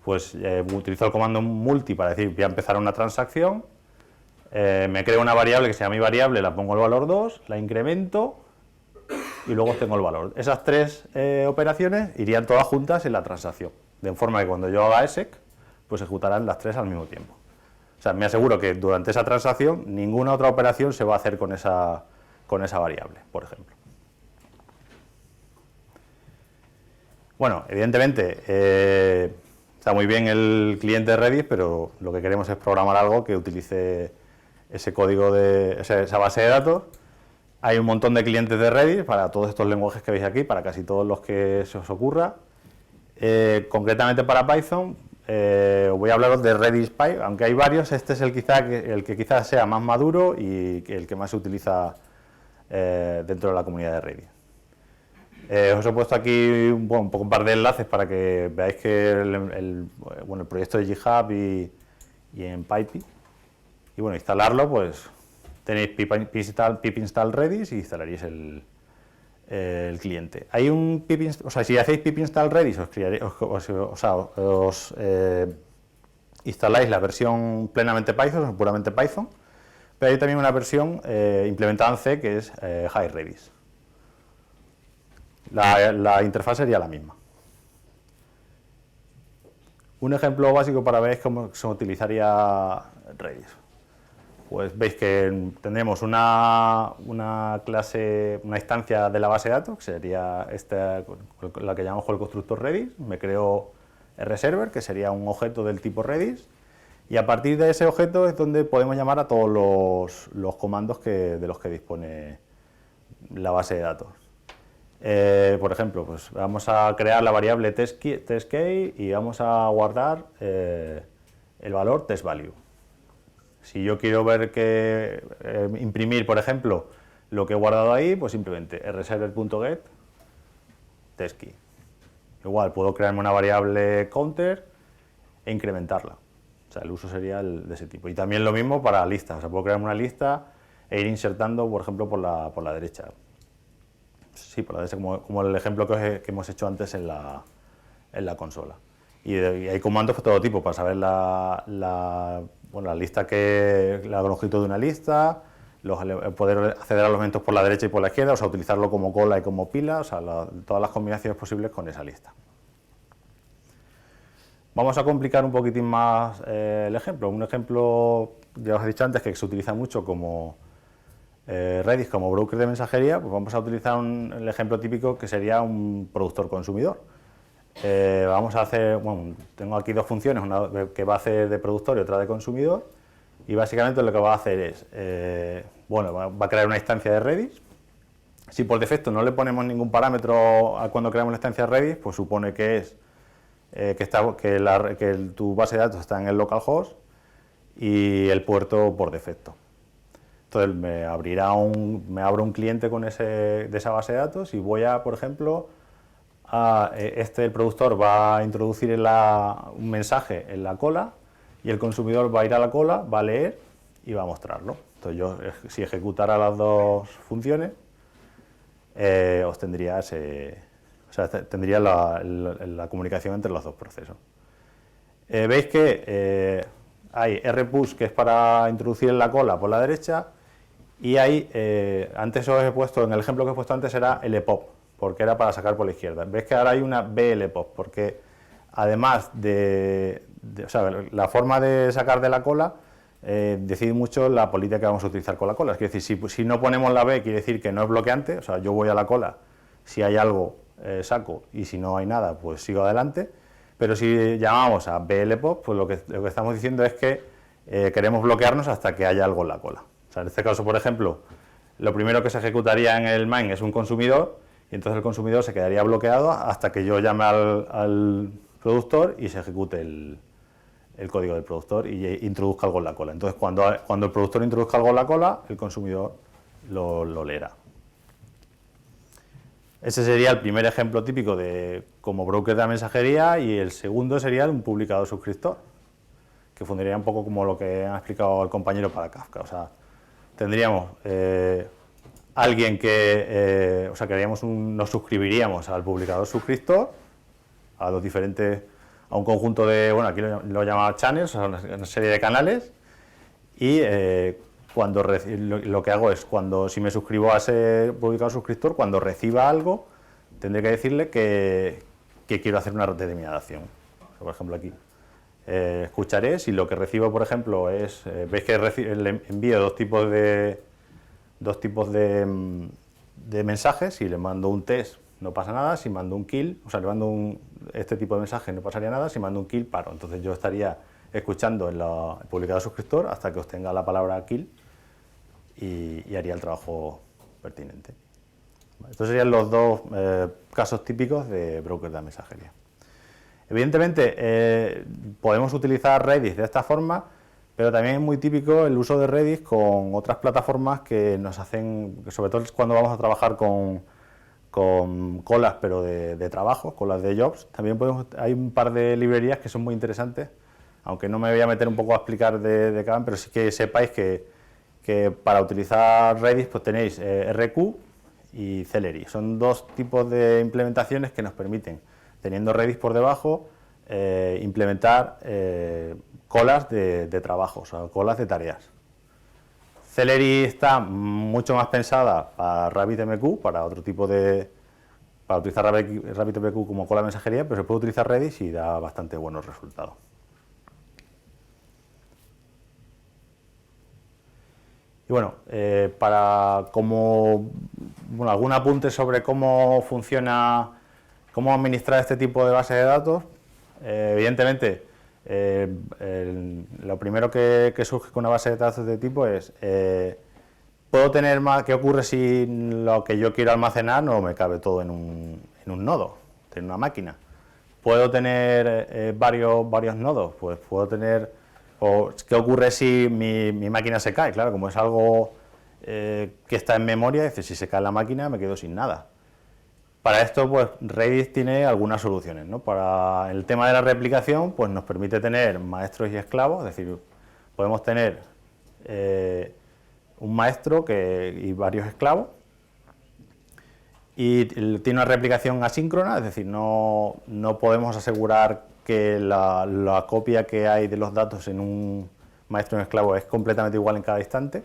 pues utilizo el comando multi para decir voy a empezar una transacción, me creo una variable que sea mi variable, la pongo el valor 2, la incremento y luego tengo el valor. Esas tres operaciones irían todas juntas en la transacción, de forma que cuando yo haga exec, pues ejecutarán las tres al mismo tiempo. O sea, me aseguro que durante esa transacción ninguna otra operación se va a hacer con esa variable, por ejemplo. Bueno, evidentemente está muy bien el cliente de Redis, pero lo que queremos es programar algo que utilice ese código esa base de datos. Hay un montón de clientes de Redis para todos estos lenguajes que veis aquí, para casi todos los que se os ocurra. Concretamente para Python, voy a hablaros de Redis Py, aunque hay varios, este es el que quizás sea más maduro y el que más se utiliza dentro de la comunidad de Redis. Os he puesto aquí un par de enlaces para que veáis que el proyecto de GitHub y en PyPy. Y bueno, instalarlo, pues tenéis pip install Redis y instalaréis el cliente. Hay un si hacéis pip install Redis, os instaláis la versión plenamente Python, o puramente Python, pero hay también una versión implementada en C que es High Redis. La interfaz sería la misma. Un ejemplo básico para ver cómo se utilizaría Redis. Pues veis que tendremos una clase, una instancia de la base de datos, que sería la que llamamos el constructor Redis. Me creo RServer, que sería un objeto del tipo Redis, y a partir de ese objeto es donde podemos llamar a todos los comandos de los que dispone la base de datos. Por ejemplo, pues vamos a crear la variable testKey y vamos a guardar el valor testValue. Si yo quiero ver imprimir, por ejemplo, lo que he guardado ahí, pues simplemente rserver.get testkey. Igual puedo crearme una variable counter e incrementarla. O sea, el uso sería de ese tipo. Y también lo mismo para listas. O sea, puedo crearme una lista e ir insertando, por ejemplo, por la derecha. Sí, por la derecha, como el ejemplo que hemos hecho antes en la consola. Y hay comandos de todo tipo para saber la lista la longitud de una lista, poder acceder a los elementos por la derecha y por la izquierda, o sea, utilizarlo como cola y como pila, o sea, todas las combinaciones posibles con esa lista. Vamos a complicar un poquitín más el ejemplo. Un ejemplo, ya os he dicho antes, que se utiliza mucho como Redis como broker de mensajería, pues vamos a utilizar el ejemplo típico que sería un productor-consumidor. Vamos a hacer, tengo aquí dos funciones, una que va a hacer de productor y otra de consumidor, y básicamente lo que va a hacer es, va a crear una instancia de Redis. Si por defecto no le ponemos ningún parámetro a cuando creamos la instancia de Redis, pues supone que es que tu base de datos está en el localhost y el puerto por defecto. Entonces me abro un cliente de esa base de datos y voy a, por ejemplo, el productor va a introducir un mensaje en la cola y el consumidor va a ir a la cola, va a leer y va a mostrarlo. Entonces yo, si ejecutara las dos funciones, tendría la comunicación entre los dos procesos. Veis que hay rpush, que es para introducir en la cola por la derecha, y hay, antes os he puesto, en el ejemplo que he puesto antes era lepop, porque era para sacar por la izquierda. Veis que ahora hay una blepop, porque además la forma de sacar de la cola decide mucho la política que vamos a utilizar con la cola. Es decir, si no ponemos la B, quiere decir que no es bloqueante, o sea, yo voy a la cola, si hay algo saco, y si no hay nada, pues sigo adelante. Pero si llamamos a blepop, pues lo que estamos diciendo es que queremos bloquearnos hasta que haya algo en la cola. O sea, en este caso, por ejemplo, lo primero que se ejecutaría en el main es un consumidor, y entonces el consumidor se quedaría bloqueado hasta que yo llame al productor y se ejecute el código del productor y introduzca algo en la cola. Entonces, cuando el productor introduzca algo en la cola, el consumidor lo leerá. Ese sería el primer ejemplo típico de como broker de la mensajería, y el segundo sería un publicador suscriptor, que funcionaría un poco como lo que ha explicado el compañero para Kafka. O sea, tendríamos alguien que, nos suscribiríamos al publicador suscriptor, a un conjunto de, bueno, aquí lo llamamos channels, o sea, una serie de canales, y lo que hago es, si me suscribo a ese publicador suscriptor, cuando reciba algo, tendré que decirle que quiero hacer una determinada acción. O sea, por ejemplo, aquí escucharé si lo que recibo, por ejemplo, es, veis que le envío dos tipos de mensajes. Si le mando un test, no pasa nada. Si mando un kill, o sea, le mando este tipo de mensaje, no pasaría nada. Si mando un kill, paro. Entonces yo estaría escuchando en el publicador suscriptor hasta que obtenga la palabra kill y haría el trabajo pertinente. Estos serían los dos casos típicos de broker de la mensajería. Evidentemente, podemos utilizar Redis de esta forma, pero también es muy típico el uso de Redis con otras plataformas que nos hacen, sobre todo cuando vamos a trabajar con colas, pero de trabajo, colas de jobs. También hay un par de librerías que son muy interesantes, aunque no me voy a meter un poco a explicar de cada, pero sí que sepáis que para utilizar Redis pues tenéis RQ y Celery. Son dos tipos de implementaciones que nos permiten, teniendo Redis por debajo, implementar colas de trabajo, o sea, colas de tareas. Celery está mucho más pensada para RabbitMQ, para utilizar RabbitMQ como cola de mensajería, pero se puede utilizar Redis y da bastante buenos resultados. Y bueno, algún apunte sobre cómo funciona, cómo administrar este tipo de base de datos. Evidentemente, lo primero que surge con una base de datos de tipo es, ¿puedo tener más? ¿Qué ocurre si lo que yo quiero almacenar no me cabe todo en un nodo, en una máquina? ¿Puedo tener varios nodos? Pues puedo tener... ¿Qué ocurre si mi máquina se cae? Claro, como es algo que está en memoria, es decir, si se cae la máquina me quedo sin nada. Para esto, pues Redis tiene algunas soluciones, ¿no? Para el tema de la replicación, pues nos permite tener maestros y esclavos, es decir, podemos tener un maestro y varios esclavos, y tiene una replicación asíncrona, es decir, no podemos asegurar que la copia que hay de los datos en un maestro y un esclavo es completamente igual en cada instante.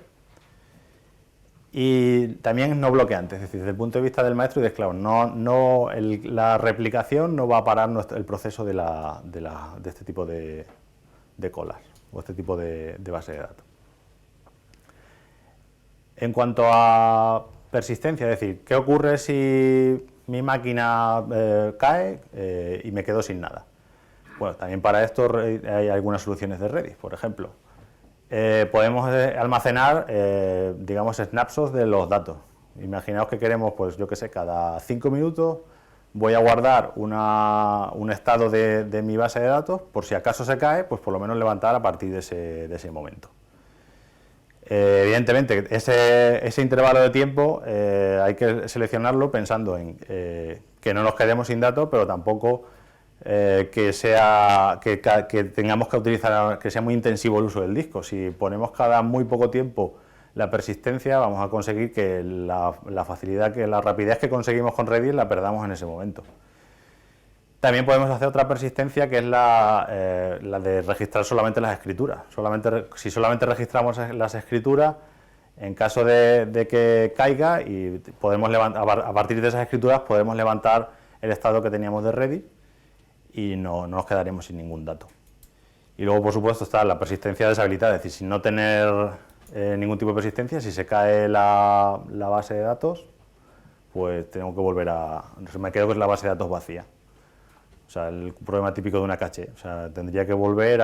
Y también es no bloqueante, es decir, desde el punto de vista del maestro y del esclavo, la replicación no va a parar el proceso de este tipo de colas o este tipo de base de datos. En cuanto a persistencia, es decir, ¿qué ocurre si mi máquina cae y me quedo sin nada? Bueno, también para esto hay algunas soluciones de Redis, por ejemplo. Podemos almacenar, digamos, snapshots de los datos. Imaginaos que queremos, pues yo qué sé, cada 5 minutos voy a guardar un estado de mi base de datos, por si acaso se cae, pues por lo menos levantar a partir de ese momento. Evidentemente, ese intervalo de tiempo hay que seleccionarlo pensando en que no nos quedemos sin datos, pero tampoco que tengamos que utilizar, que sea muy intensivo el uso del disco. Si ponemos cada muy poco tiempo la persistencia, vamos a conseguir que la facilidad, la rapidez que conseguimos con Redis la perdamos en ese momento. También podemos hacer otra persistencia, que es la de registrar solamente las escrituras. Si solamente registramos las escrituras, en caso de que caiga, y podemos a partir de esas escrituras podemos levantar el estado que teníamos de Redis y no nos quedaremos sin ningún dato. Y luego, por supuesto, está la persistencia deshabilitada, es decir, sin no tener ningún tipo de persistencia, si se cae la base de datos, pues tengo que volver me quedo con la base de datos vacía. O sea, el problema típico de una caché. O sea, tendría que volver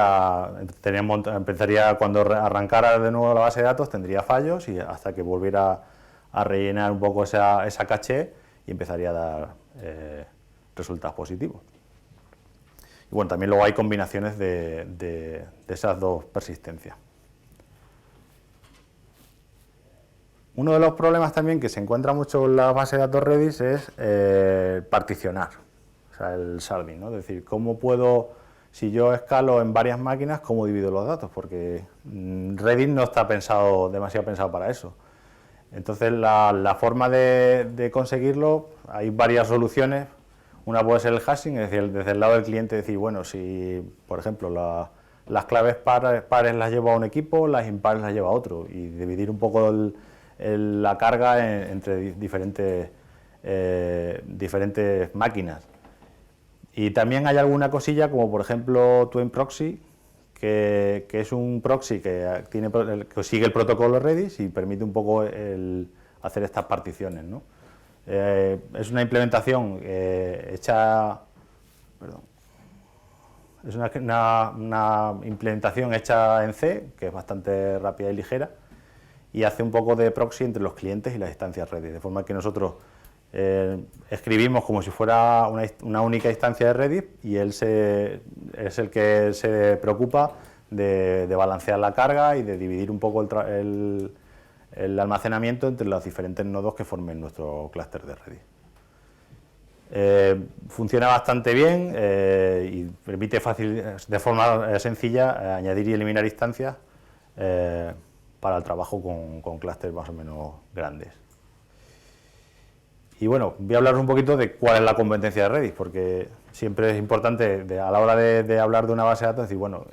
empezaría, cuando arrancara de nuevo la base de datos, tendría fallos, y hasta que volviera a rellenar un poco esa caché y empezaría a dar resultados positivos. Y Y bueno, también luego hay combinaciones de esas dos persistencias. Uno de los problemas también que se encuentra mucho en la base de datos Redis es particionar, o sea, el sharding, ¿no? Es decir, cómo puedo, si yo escalo en varias máquinas, cómo divido los datos, porque Redis no está demasiado pensado para eso. Entonces, la forma de conseguirlo, hay varias soluciones. Una puede ser el hashing, es decir, desde el lado del cliente decir, bueno, si, por ejemplo, las claves pares las llevo a un equipo, las impares las llevo a otro, y dividir un poco la carga entre diferentes máquinas. Y también hay alguna cosilla como por ejemplo Twin Proxy, que es un proxy que sigue el protocolo Redis y permite un poco hacer estas particiones, ¿no? Es una implementación hecha, perdón, es una implementación hecha en C, que es bastante rápida y ligera, y hace un poco de proxy entre los clientes y las instancias Redis, de forma que nosotros escribimos como si fuera una única instancia de Redis y él es el que se preocupa de balancear la carga y de dividir un poco el almacenamiento entre los diferentes nodos que formen nuestro clúster de Redis. Funciona bastante bien y permite de forma sencilla añadir y eliminar instancias para el trabajo con clústeres más o menos grandes. Y bueno, voy a hablar un poquito de cuál es la competencia de Redis, porque siempre es importante a la hora de hablar de una base de datos decir, bueno,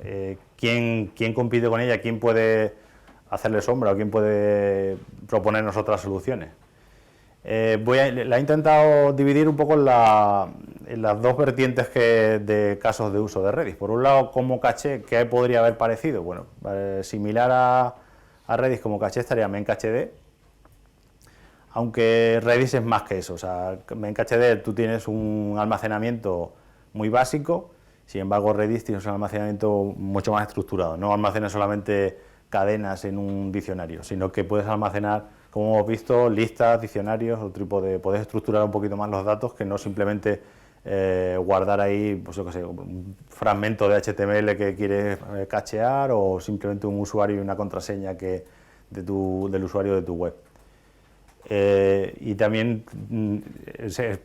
¿quién compite con ella? ¿Quién puede hacerle sombra o quién puede proponernos otras soluciones? La he intentado dividir un poco en las dos vertientes de casos de uso de Redis. Por un lado, como caché, ¿qué podría haber parecido? Bueno, similar a Redis como caché estaría MenCachd, aunque Redis es más que eso. O sea, MenCachd tú tienes un almacenamiento muy básico, sin embargo Redis tienes un almacenamiento mucho más estructurado. No almacenas solamente cadenas en un diccionario, sino que puedes almacenar, como hemos visto, listas, diccionarios, puedes estructurar un poquito más los datos que no simplemente guardar ahí, pues yo qué sé, un fragmento de HTML que quieres cachear o simplemente un usuario y una contraseña del usuario de tu web. Y también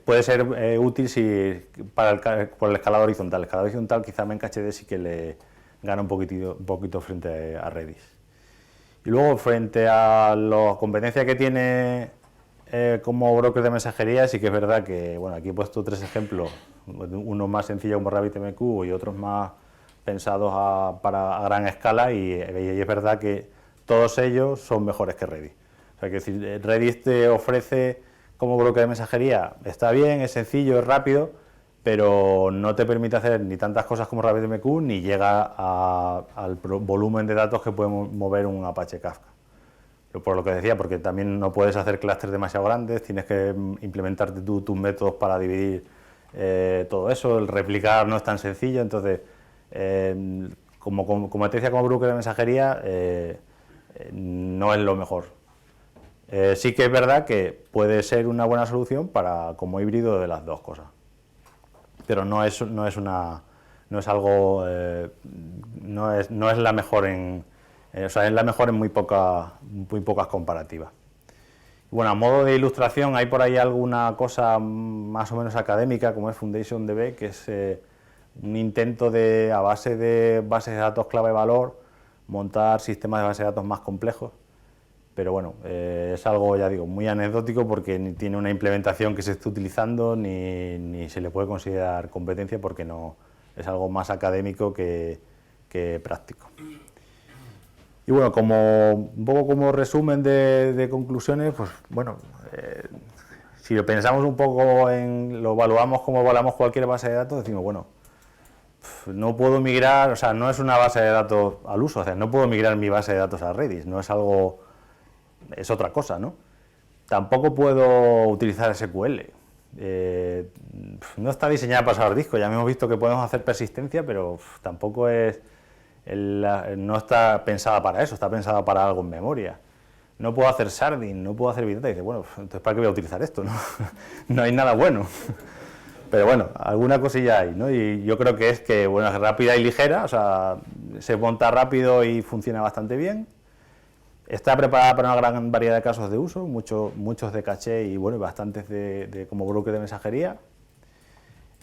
puede ser útil por el escalado horizontal. El escalado horizontal quizá MenCachd sí que le gana un poquito frente a Redis. Y luego, frente a la competencia que tiene como broker de mensajería, sí que es verdad que, bueno, aquí he puesto tres ejemplos, uno más sencillo como RabbitMQ y otros más pensados a gran escala, y es verdad que todos ellos son mejores que Redis. O sea, que decir, Redis te ofrece como broker de mensajería, está bien, es sencillo, es rápido, pero no te permite hacer ni tantas cosas como RabbitMQ ni llega al volumen de datos que puede mover un Apache Kafka. Pero por lo que decía, porque también no puedes hacer clústeres demasiado grandes, tienes que implementarte tus métodos para dividir todo eso, el replicar no es tan sencillo, entonces, como te decía, como broker de mensajería, no es lo mejor. Sí que es verdad que puede ser una buena solución como híbrido de las dos cosas, pero no es la mejor o sea, es la mejor en muy pocas comparativas. Bueno, a modo de ilustración, hay por ahí alguna cosa más o menos académica, como es FoundationDB, que es un intento a base de bases de datos clave-valor, montar sistemas de bases de datos más complejos. Pero bueno, es algo, ya digo, muy anecdótico porque ni tiene una implementación que se esté utilizando ni se le puede considerar competencia, porque no es algo más académico que práctico. Y bueno, un poco como resumen de conclusiones, pues bueno, si lo pensamos un poco lo evaluamos como evaluamos cualquier base de datos, decimos, bueno, no puedo migrar, o sea, no es una base de datos al uso, o sea, no puedo migrar mi base de datos a Redis, no es algo... es otra cosa, ¿no? Tampoco puedo utilizar SQL. No está diseñada para usar disco. Ya hemos visto que podemos hacer persistencia, pero tampoco no está pensada para eso, está pensada para algo en memoria. No puedo hacer sharding, no puedo hacer big data. Y dice, bueno, entonces ¿para qué voy a utilizar esto? No hay nada bueno. Pero bueno, alguna cosilla hay, ¿no? Y yo creo que es que, bueno, es rápida y ligera, o sea, se monta rápido y funciona bastante bien. Está preparada para una gran variedad de casos de uso, muchos de caché y, bueno, bastantes como broker de mensajería.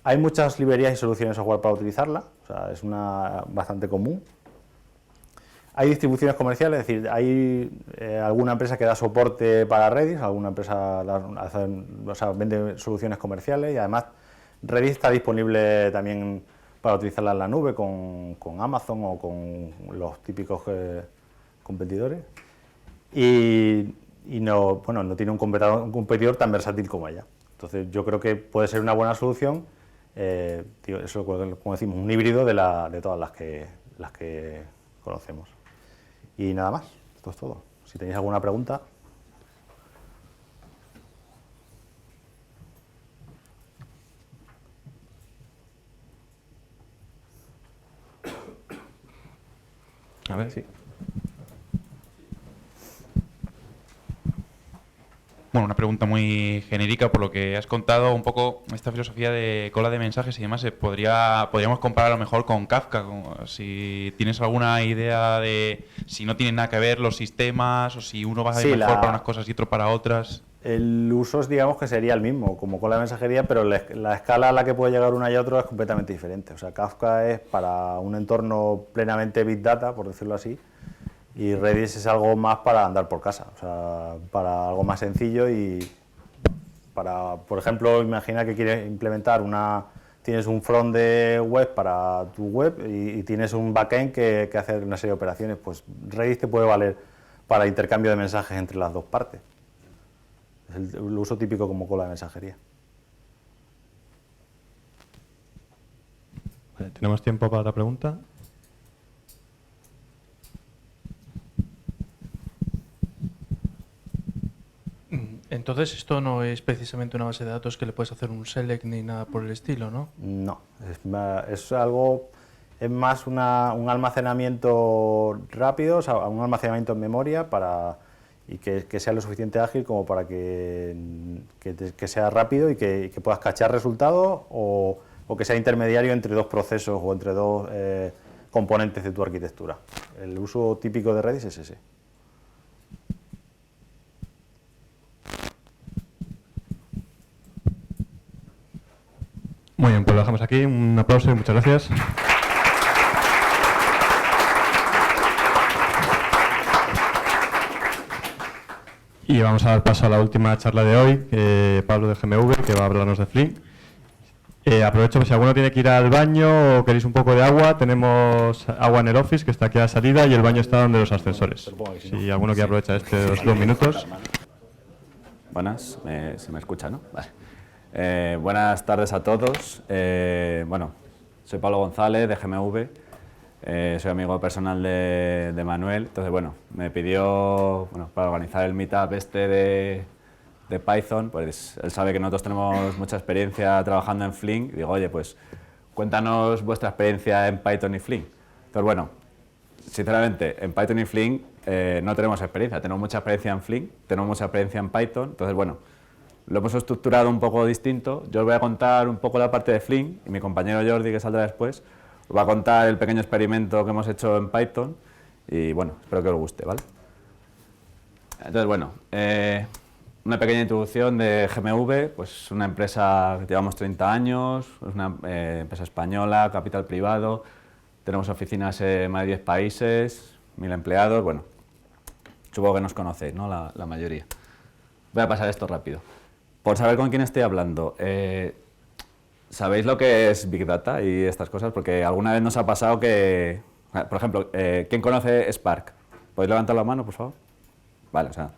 Hay muchas librerías y soluciones de software para utilizarla, o sea, es una bastante común. Hay distribuciones comerciales, es decir, hay alguna empresa que da soporte para Redis, alguna empresa vende soluciones comerciales y además Redis está disponible también para utilizarla en la nube con Amazon o con los típicos competidores y no tiene un competidor tan versátil como ella. Entonces yo creo que puede ser una buena solución, eso como decimos, un híbrido de todas las que conocemos. Y nada más, esto es todo. Si tenéis alguna pregunta. A ver, sí. Bueno, una pregunta muy genérica por lo que has contado, un poco esta filosofía de cola de mensajes y demás, podríamos comparar a lo mejor con Kafka, si tienes alguna idea de si no tienen nada que ver los sistemas o si uno va a ir mejor para unas cosas y otro para otras. El uso es, digamos, que sería el mismo, como cola de mensajería, pero la escala a la que puede llegar una y otro es completamente diferente. O sea, Kafka es para un entorno plenamente Big Data, por decirlo así, y Redis es algo más para andar por casa, o sea, para algo más sencillo y para, por ejemplo, imagina que quieres implementar tienes un front de web para tu web y tienes un backend que hace una serie de operaciones, pues Redis te puede valer para intercambio de mensajes entre las dos partes. Es el uso típico como cola de mensajería. Vale, ¿tenemos tiempo para la pregunta? Entonces esto no es precisamente una base de datos que le puedes hacer un select ni nada por el estilo, ¿no? No, es más un almacenamiento rápido, o sea, un almacenamiento en memoria y que sea lo suficiente ágil como para que sea rápido y que puedas cachar resultados o que sea intermediario entre dos procesos o entre dos componentes de tu arquitectura. El uso típico de Redis es ese. Muy bien, pues lo dejamos aquí. Un aplauso y muchas gracias. Y vamos a dar paso a la última charla de hoy, Pablo de GMV, que va a hablarnos de Flink. Aprovecho que si alguno tiene que ir al baño o queréis un poco de agua, tenemos agua en el office, que está aquí a la salida, y el baño está donde los ascensores. Si alguno quiere aprovechar estos 2 minutos. Buenas, se me escucha, ¿no? Vale. Buenas tardes a todos. Bueno, soy Pablo González de GMV. Soy amigo personal de Manuel. Entonces, bueno, me pidió para organizar el meetup de Python, pues él sabe que nosotros tenemos mucha experiencia trabajando en Flink. Digo, oye, pues cuéntanos vuestra experiencia en Python y Flink. Entonces, bueno, sinceramente, en Python y Flink no tenemos experiencia. Tenemos mucha experiencia en Flink, tenemos mucha experiencia en Python. Entonces, bueno, lo hemos estructurado un poco distinto. Yo os voy a contar un poco la parte de Flink y mi compañero Jordi, que saldrá después, os va a contar el pequeño experimento que hemos hecho en Python y, bueno, espero que os guste, ¿vale? Entonces, bueno, una pequeña introducción de GMV, pues una empresa que llevamos 30 años, es una empresa española, capital privado, tenemos oficinas en más de 10 países, 1000 empleados, bueno, supongo que nos conocéis, ¿no? La mayoría. Voy a pasar esto rápido. Por saber con quién estoy hablando, ¿sabéis lo que es Big Data y estas cosas? Porque alguna vez nos ha pasado que, por ejemplo, ¿quién conoce Spark? ¿Podéis levantar la mano, por favor? Vale, o sea,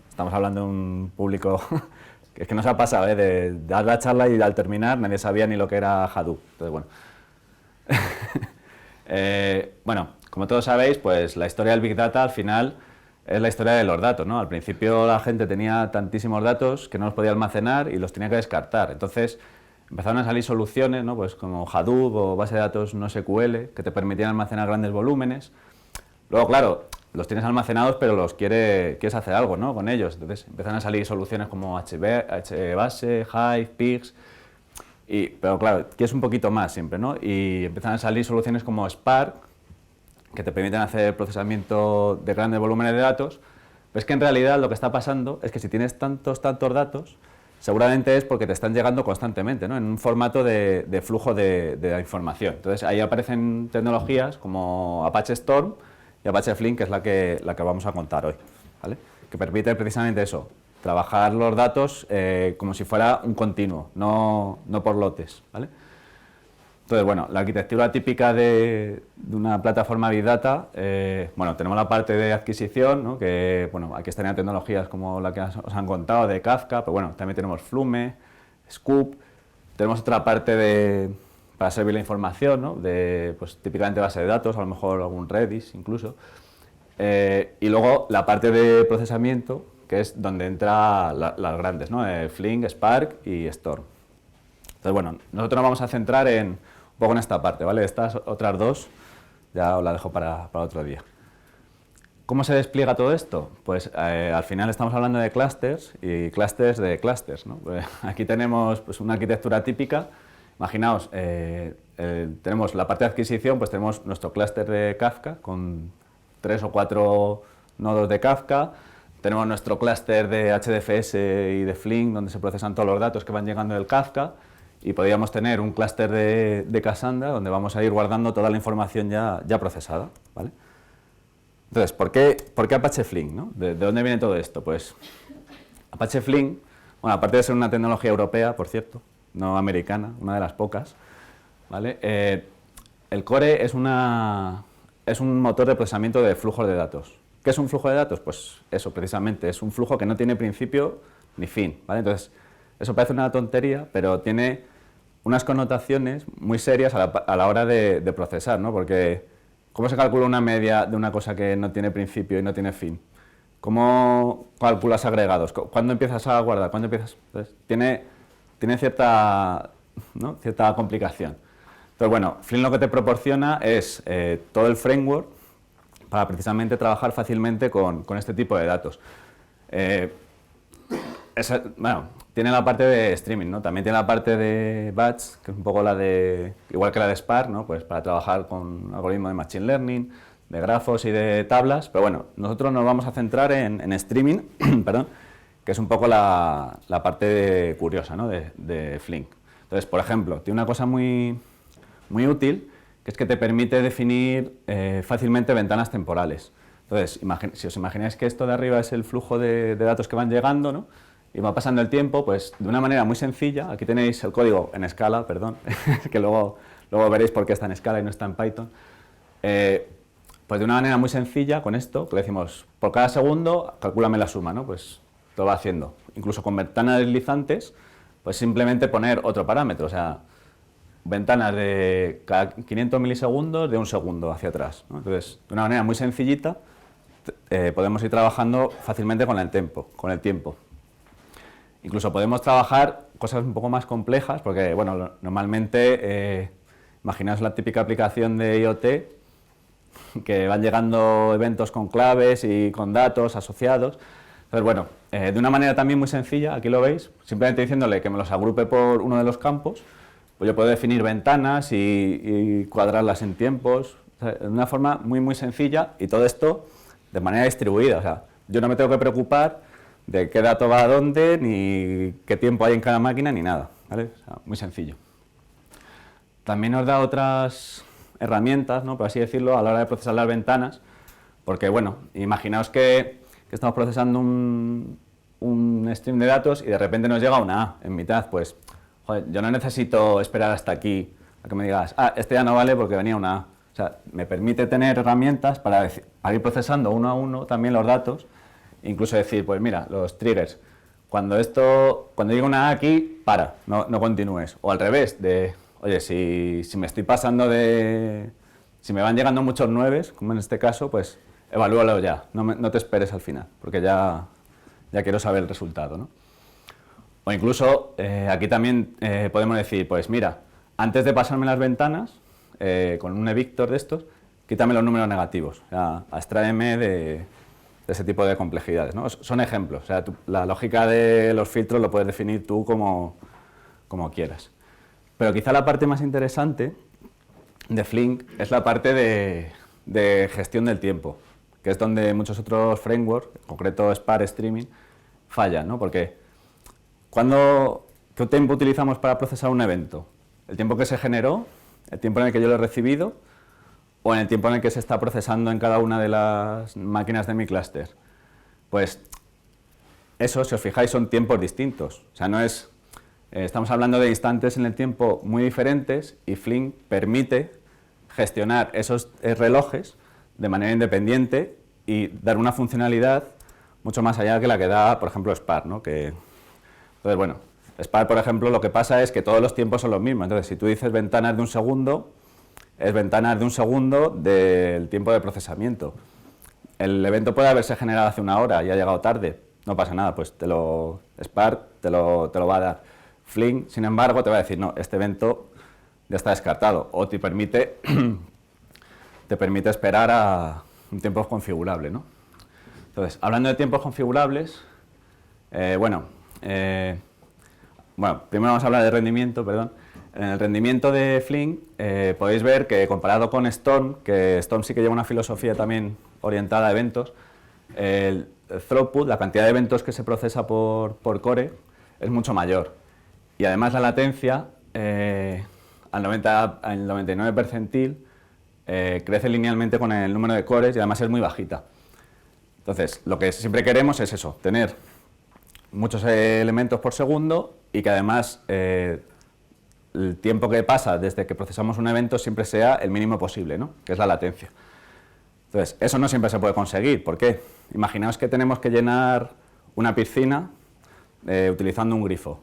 estamos hablando de un público que es que nos ha pasado, de dar la charla y al terminar nadie sabía ni lo que era Hadoop. Entonces, bueno. Bueno, como todos sabéis, pues la historia del Big Data al final es la historia de los datos, ¿no? Al principio la gente tenía tantísimos datos que no los podía almacenar y los tenía que descartar. Entonces empezaron a salir soluciones, ¿no? Pues como Hadoop o base de datos no SQL que te permitían almacenar grandes volúmenes. Luego, claro, los tienes almacenados, pero quieres hacer algo, ¿no? Con ellos. Entonces empiezan a salir soluciones como HBase, Hive, Pix. Pero claro, quieres un poquito más siempre, ¿no? Y empiezan a salir soluciones como Spark, que te permiten hacer procesamiento de grandes volúmenes de datos, pero es que en realidad lo que está pasando es que si tienes tantos datos, seguramente es porque te están llegando constantemente, ¿no? En un formato de flujo de la información. Entonces ahí aparecen tecnologías como Apache Storm y Apache Flink, que es la que vamos a contar hoy, ¿vale? Que permite precisamente eso, trabajar los datos como si fuera un continuo, no por lotes, ¿vale? Entonces, bueno, la arquitectura típica de una plataforma Big Data, bueno, tenemos la parte de adquisición, ¿no? Que, bueno, aquí estarían tecnologías como la que os han contado de Kafka, pero bueno, también tenemos Flume, Scoop, tenemos otra parte para servir la información, ¿no? Pues típicamente base de datos, a lo mejor algún Redis incluso, y luego la parte de procesamiento, que es donde entran las grandes, ¿no? Flink, Spark y Storm. Entonces, bueno, nosotros nos vamos a centrar un poco en esta parte, ¿vale? Estas otras dos ya os la dejo para otro día. ¿Cómo se despliega todo esto? Pues al final estamos hablando de clústeres y clústeres de clústeres, ¿no? Pues, aquí tenemos pues, una arquitectura típica. Imaginaos, tenemos la parte de adquisición, pues tenemos nuestro clúster de Kafka con 3 o 4 nodos de Kafka. Tenemos nuestro clúster de HDFS y de Flink, donde se procesan todos los datos que van llegando del Kafka. Y podríamos tener un clúster de Cassandra, donde vamos a ir guardando toda la información ya procesada, ¿vale? Entonces, ¿por qué Apache Flink, ¿no? ¿De dónde viene todo esto? Pues Apache Flink, bueno, aparte de ser una tecnología europea, por cierto, no americana, una de las pocas, ¿vale? El core es un motor de procesamiento de flujos de datos. ¿Qué es un flujo de datos? Pues eso, precisamente, es un flujo que no tiene principio ni fin, ¿vale? Entonces, eso parece una tontería, pero tiene unas connotaciones muy serias a la hora de procesar, ¿no? Porque ¿cómo se calcula una media de una cosa que no tiene principio y no tiene fin? ¿Cómo calculas agregados? ¿Cuándo empiezas a guardar? ¿Cuándo empiezas? Entonces, tiene cierta complicación. Entonces, bueno, Flink lo que te proporciona es todo el framework para precisamente trabajar fácilmente con este tipo de datos. Bueno, tiene la parte de streaming, ¿no? También tiene la parte de batch, que es un poco igual que la de Spark, ¿no? Pues para trabajar con algoritmos de machine learning, de grafos y de tablas. Pero bueno, nosotros nos vamos a centrar en streaming, perdón, que es un poco la parte curiosa, ¿no? de Flink. Entonces, por ejemplo, tiene una cosa muy útil, que es que te permite definir fácilmente ventanas temporales. Entonces, si os imagináis que esto de arriba es el flujo de datos que van llegando, ¿no? Y va pasando el tiempo, pues de una manera muy sencilla, aquí tenéis el código en Scala, perdón, que luego veréis por qué está en Scala y no está en Python. Pues de una manera muy sencilla, con esto, que le decimos, por cada segundo, calcúlame la suma, ¿no? Pues lo va haciendo. Incluso con ventanas deslizantes, pues simplemente poner otro parámetro, o sea, ventanas de cada 500 milisegundos de un segundo hacia atrás, ¿no? Entonces, de una manera muy sencillita, podemos ir trabajando fácilmente con el tiempo. Incluso podemos trabajar cosas un poco más complejas, porque bueno, normalmente, imaginaos la típica aplicación de IoT, que van llegando eventos con claves y con datos asociados. Entonces, bueno, de una manera también muy sencilla, aquí lo veis, simplemente diciéndole que me los agrupe por uno de los campos, pues yo puedo definir ventanas y cuadrarlas en tiempos, o sea, de una forma muy sencilla, y todo esto de manera distribuida. O sea, yo no me tengo que preocupar de qué dato va a dónde, ni qué tiempo hay en cada máquina, ni nada, ¿vale? O sea, muy sencillo. También nos da otras herramientas, ¿no? Por así decirlo, a la hora de procesar las ventanas, porque, bueno, imaginaos que estamos procesando un stream de datos y de repente nos llega una A en mitad, pues, joder, yo no necesito esperar hasta aquí a que me digas, este ya no vale porque venía una A. O sea, me permite tener herramientas para ir procesando uno a uno también los datos. Incluso decir, pues mira, los triggers, cuando llega una A aquí, no continúes. O al revés, oye, si me estoy pasando si me van llegando muchos 9, como en este caso, pues evalúalo ya, no te esperes al final, porque ya quiero saber el resultado, ¿no? O incluso, aquí también podemos decir, pues mira, antes de pasarme las ventanas, con un evictor de estos, quítame los números negativos, o sea, abstráeme de ese tipo de complejidades, ¿no? Son ejemplos, o sea, la lógica de los filtros lo puedes definir tú como quieras. Pero quizá la parte más interesante de Flink es la parte de gestión del tiempo, que es donde muchos otros frameworks, en concreto Spark Streaming, fallan, ¿no? Porque ¿qué tiempo utilizamos para procesar un evento? ¿El tiempo que se generó? ¿El tiempo en el que yo lo he recibido? ¿O en el tiempo en el que se está procesando en cada una de las máquinas de mi clúster? Pues eso, si os fijáis, son tiempos distintos. O sea, no es... estamos hablando de instantes en el tiempo muy diferentes y Flink permite gestionar esos relojes de manera independiente y dar una funcionalidad mucho más allá que la que da, por ejemplo, Spark, ¿no? Entonces, bueno, Spark, por ejemplo, lo que pasa es que todos los tiempos son los mismos. Entonces, si tú dices ventanas de un segundo, es ventanas de un segundo del tiempo de procesamiento. El evento puede haberse generado hace una hora y ha llegado tarde. No pasa nada, pues Spark te lo va a dar. Flink, sin embargo, te va a decir, no, este evento ya está descartado. O te permite esperar a un tiempo configurable, ¿no? Entonces, hablando de tiempos configurables, primero vamos a hablar de rendimiento, perdón. En el rendimiento de Flink podéis ver que comparado con Storm, que Storm sí que lleva una filosofía también orientada a eventos, el throughput, la cantidad de eventos que se procesa por core, es mucho mayor. Y además la latencia, al 99 percentil, crece linealmente con el número de cores y además es muy bajita. Entonces, lo que siempre queremos es eso, tener muchos elementos por segundo y que además el tiempo que pasa desde que procesamos un evento siempre sea el mínimo posible, ¿no? Que es la latencia. Entonces, eso no siempre se puede conseguir. ¿Por qué? Imaginaos que tenemos que llenar una piscina utilizando un grifo,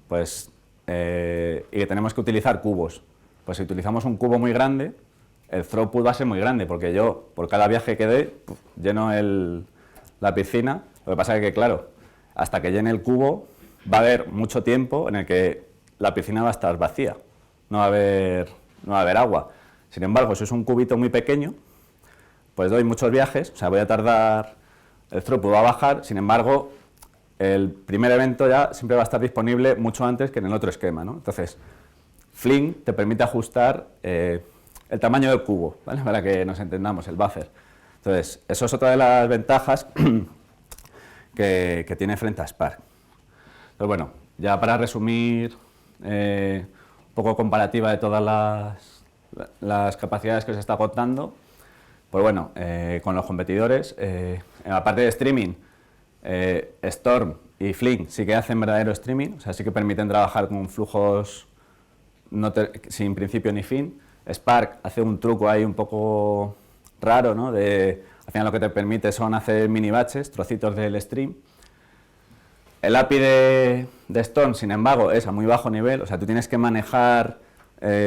pues, y que tenemos que utilizar cubos. Pues si utilizamos un cubo muy grande, el throughput va a ser muy grande, porque yo, por cada viaje que dé, lleno la piscina. Lo que pasa es que, claro, hasta que llene el cubo, va a haber mucho tiempo en el que la piscina va a estar vacía, no va a haber agua. Sin embargo, si es un cubito muy pequeño, pues doy muchos viajes, o sea, voy a tardar, el throughput va a bajar, sin embargo, el primer evento ya siempre va a estar disponible mucho antes que en el otro esquema, ¿no? Entonces, Flink te permite ajustar el tamaño del cubo, ¿vale? Para que nos entendamos, el buffer. Entonces, eso es otra de las ventajas que tiene frente a Spark. Entonces, bueno, ya para resumir un poco comparativa de todas las capacidades que os está contando, pues bueno, con los competidores, en la parte de streaming, Storm y Flink sí que hacen verdadero streaming, o sea, sí que permiten trabajar con flujos sin principio ni fin. Spark hace un truco ahí un poco raro, ¿no? Al final lo que te permite son hacer mini batches, trocitos del stream. El API de Storm, sin embargo, es a muy bajo nivel, o sea, tú tienes que manejar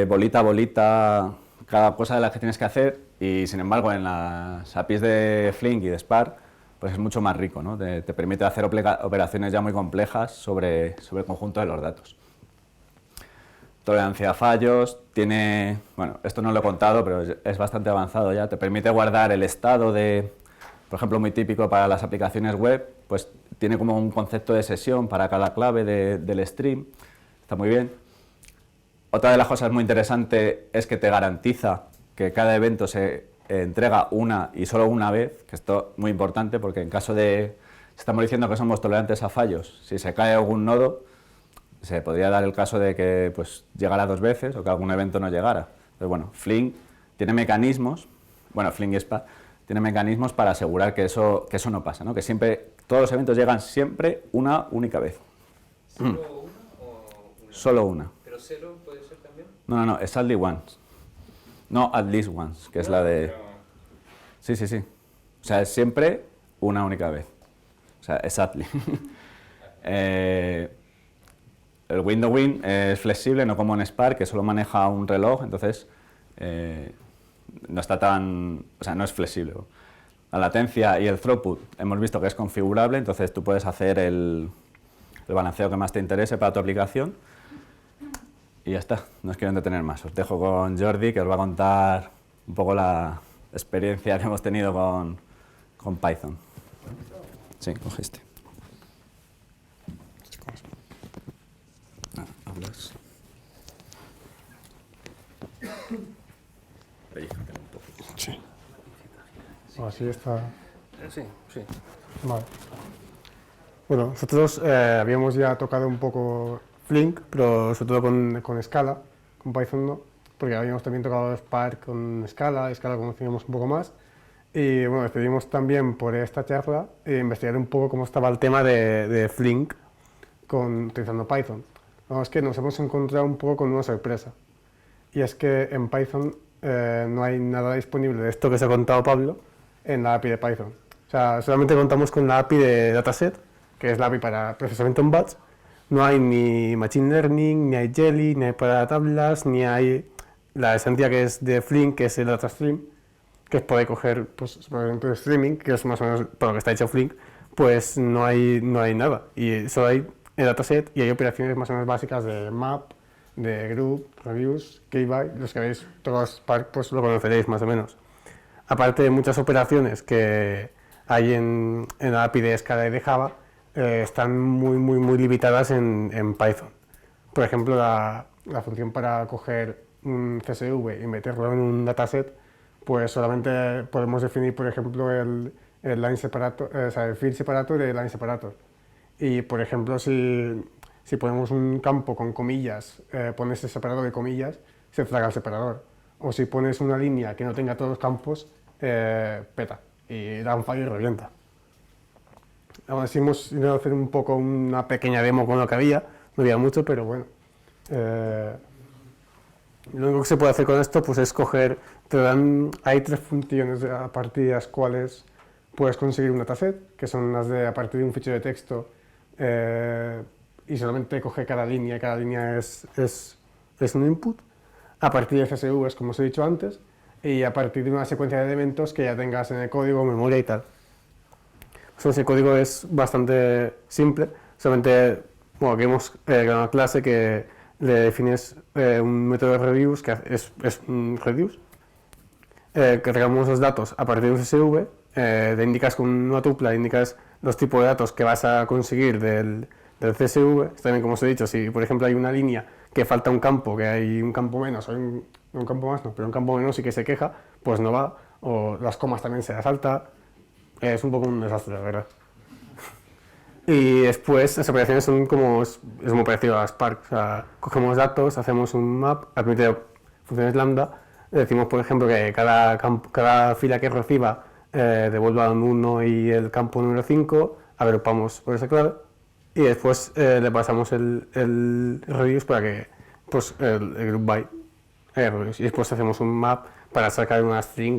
bolita a bolita cada cosa de las que tienes que hacer y, sin embargo, en las APIs de Flink y de Spark, pues es mucho más rico, ¿no? Te permite hacer operaciones ya muy complejas sobre el conjunto de los datos. Tolerancia a fallos, bueno, esto no lo he contado, pero es bastante avanzado ya, te permite guardar el estado por ejemplo, muy típico para las aplicaciones web, pues tiene como un concepto de sesión para cada clave del stream, está muy bien. Otra de las cosas muy interesantes es que te garantiza que cada evento se entrega una y solo una vez, que esto es muy importante porque en caso de, estamos diciendo que somos tolerantes a fallos, si se cae algún nodo, se podría dar el caso de que pues, llegara 2 veces o que algún evento no llegara. Entonces, bueno, Flink tiene mecanismos, Flink y Spark tiene mecanismos para asegurar que eso no pasa, ¿no? Que siempre, todos los eventos llegan siempre una única vez. ¿Solo una o una? Solo una. ¿Pero cero puede ser también? No, es only once. No at least once, que es la de... Pero... Sí. O sea, es siempre una única vez. O sea, exactly. El window win es flexible, no como en Spark, que solo maneja un reloj, entonces no está tan... O sea, no es flexible. La latencia y el throughput hemos visto que es configurable, entonces tú puedes hacer el balanceo que más te interese para tu aplicación. Y ya está, no os quiero entretener más. Os dejo con Jordi, que os va a contar un poco la experiencia que hemos tenido con Python. Sí, coge este. Hablas. Sí. Así está. Sí, sí. Vale. Bueno, nosotros habíamos ya tocado un poco Flink, pero sobre todo con Scala, con Python no, porque habíamos también tocado Spark con Scala conocíamos un poco más. Y bueno, decidimos también por esta charla investigar un poco cómo estaba el tema de Flink utilizando Python. Es que nos hemos encontrado un poco con una sorpresa. Y es que en Python no hay nada disponible de esto que se ha contado Pablo en la API de Python. O sea, solamente contamos con la API de Dataset, que es la API para procesamiento en batch. No hay ni Machine Learning, ni hay Jelly, ni hay para tablas, ni hay la esencia que es de Flink, que es el DataStream, que es poder coger, pues, por ejemplo, streaming, que es más o menos para lo que está hecho Flink, pues no hay nada. Y solo hay el dataset y hay operaciones más o menos básicas de map, de group, reviews, keyby, los que habéis tocado Spark pues lo conoceréis más o menos. Aparte de muchas operaciones que hay en la API de Scala y de Java, están muy limitadas en Python. Por ejemplo, la función para coger un CSV y meterlo en un dataset, pues solamente podemos definir, por ejemplo, el line separator, o sea, el field separator y el line separator. Y, por ejemplo, si ponemos un campo con comillas, pones el separador de comillas, se flaga el separador. O si pones una línea que no tenga todos los campos, peta y da un fallo y revienta. Ahora sí hemos ido a hacer un poco una pequeña demo con lo que había, no había mucho, pero bueno. Lo único que se puede hacer con esto pues es coger, hay 3 funciones a partir de las cuales puedes conseguir un dataset, que son las de a partir de un fichero de texto, y solamente coge cada línea es un input, a partir de CSVs, como os he dicho antes, y a partir de una secuencia de elementos que ya tengas en el código, memoria y tal. Ese código es bastante simple, solamente, bueno, aquí hemos creado una clase que le defines un método de reduce, que es un reduce, cargamos los datos a partir de un CSV, le indicas con una tupla, le indicas los tipos de datos que vas a conseguir del CSV. También, como os he dicho, si por ejemplo hay una línea que falta un campo, que hay un campo menos, o un campo más, no, pero un campo menos y que se queja, pues no va, o las comas también se las salta. Es un poco un desastre, la verdad. Y después las operaciones son como, es muy parecido a Spark. O sea, cogemos datos, hacemos un map, admite funciones lambda, decimos por ejemplo que cada fila que reciba devuelva un 1 y el campo número 5, agrupamos por esa clave y después le pasamos el reduce para que pues, el group by reduce. Y después hacemos un map para sacar una string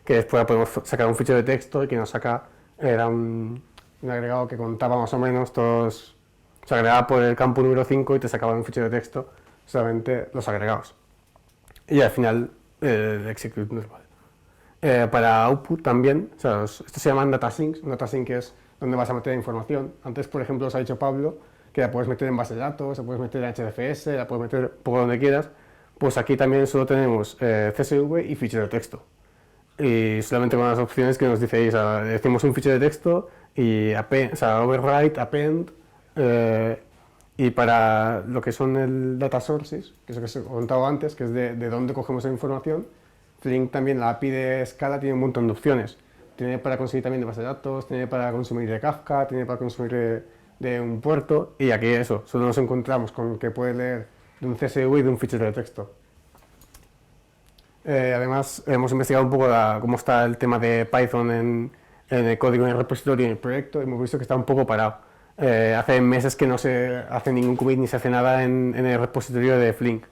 que después podemos sacar un fichero de texto y que nos saca, era un agregado que contaba más o menos todos, se agregaba por el campo número 5 y te sacaba un fichero de texto solamente los agregados. Y al final el execute no es vale. Para output también, o sea, esto se llaman datasinks. Un datasync es donde vas a meter información. Antes, por ejemplo, os ha dicho Pablo que la puedes meter en base de datos, la puedes meter en HDFS, la puedes meter por donde quieras. Pues aquí también solo tenemos CSV y fichero de texto. Y solamente con las opciones que nos dice decimos un fichero de texto y overwrite, append, y para lo que son el data sources, que es lo que os he contado antes, que es de dónde cogemos la información, Flink también, la API de Scala tiene un montón de opciones. Tiene para conseguir también de base de datos, tiene para consumir de Kafka, tiene para consumir de un puerto, y aquí eso, solo nos encontramos con que puede leer de un CSV y de un fichero de texto. Además, hemos investigado un poco cómo está el tema de Python en el código, en el repositorio y en el proyecto. Hemos visto que está un poco parado. Hace meses que no se hace ningún commit ni se hace nada en el repositorio de Flink.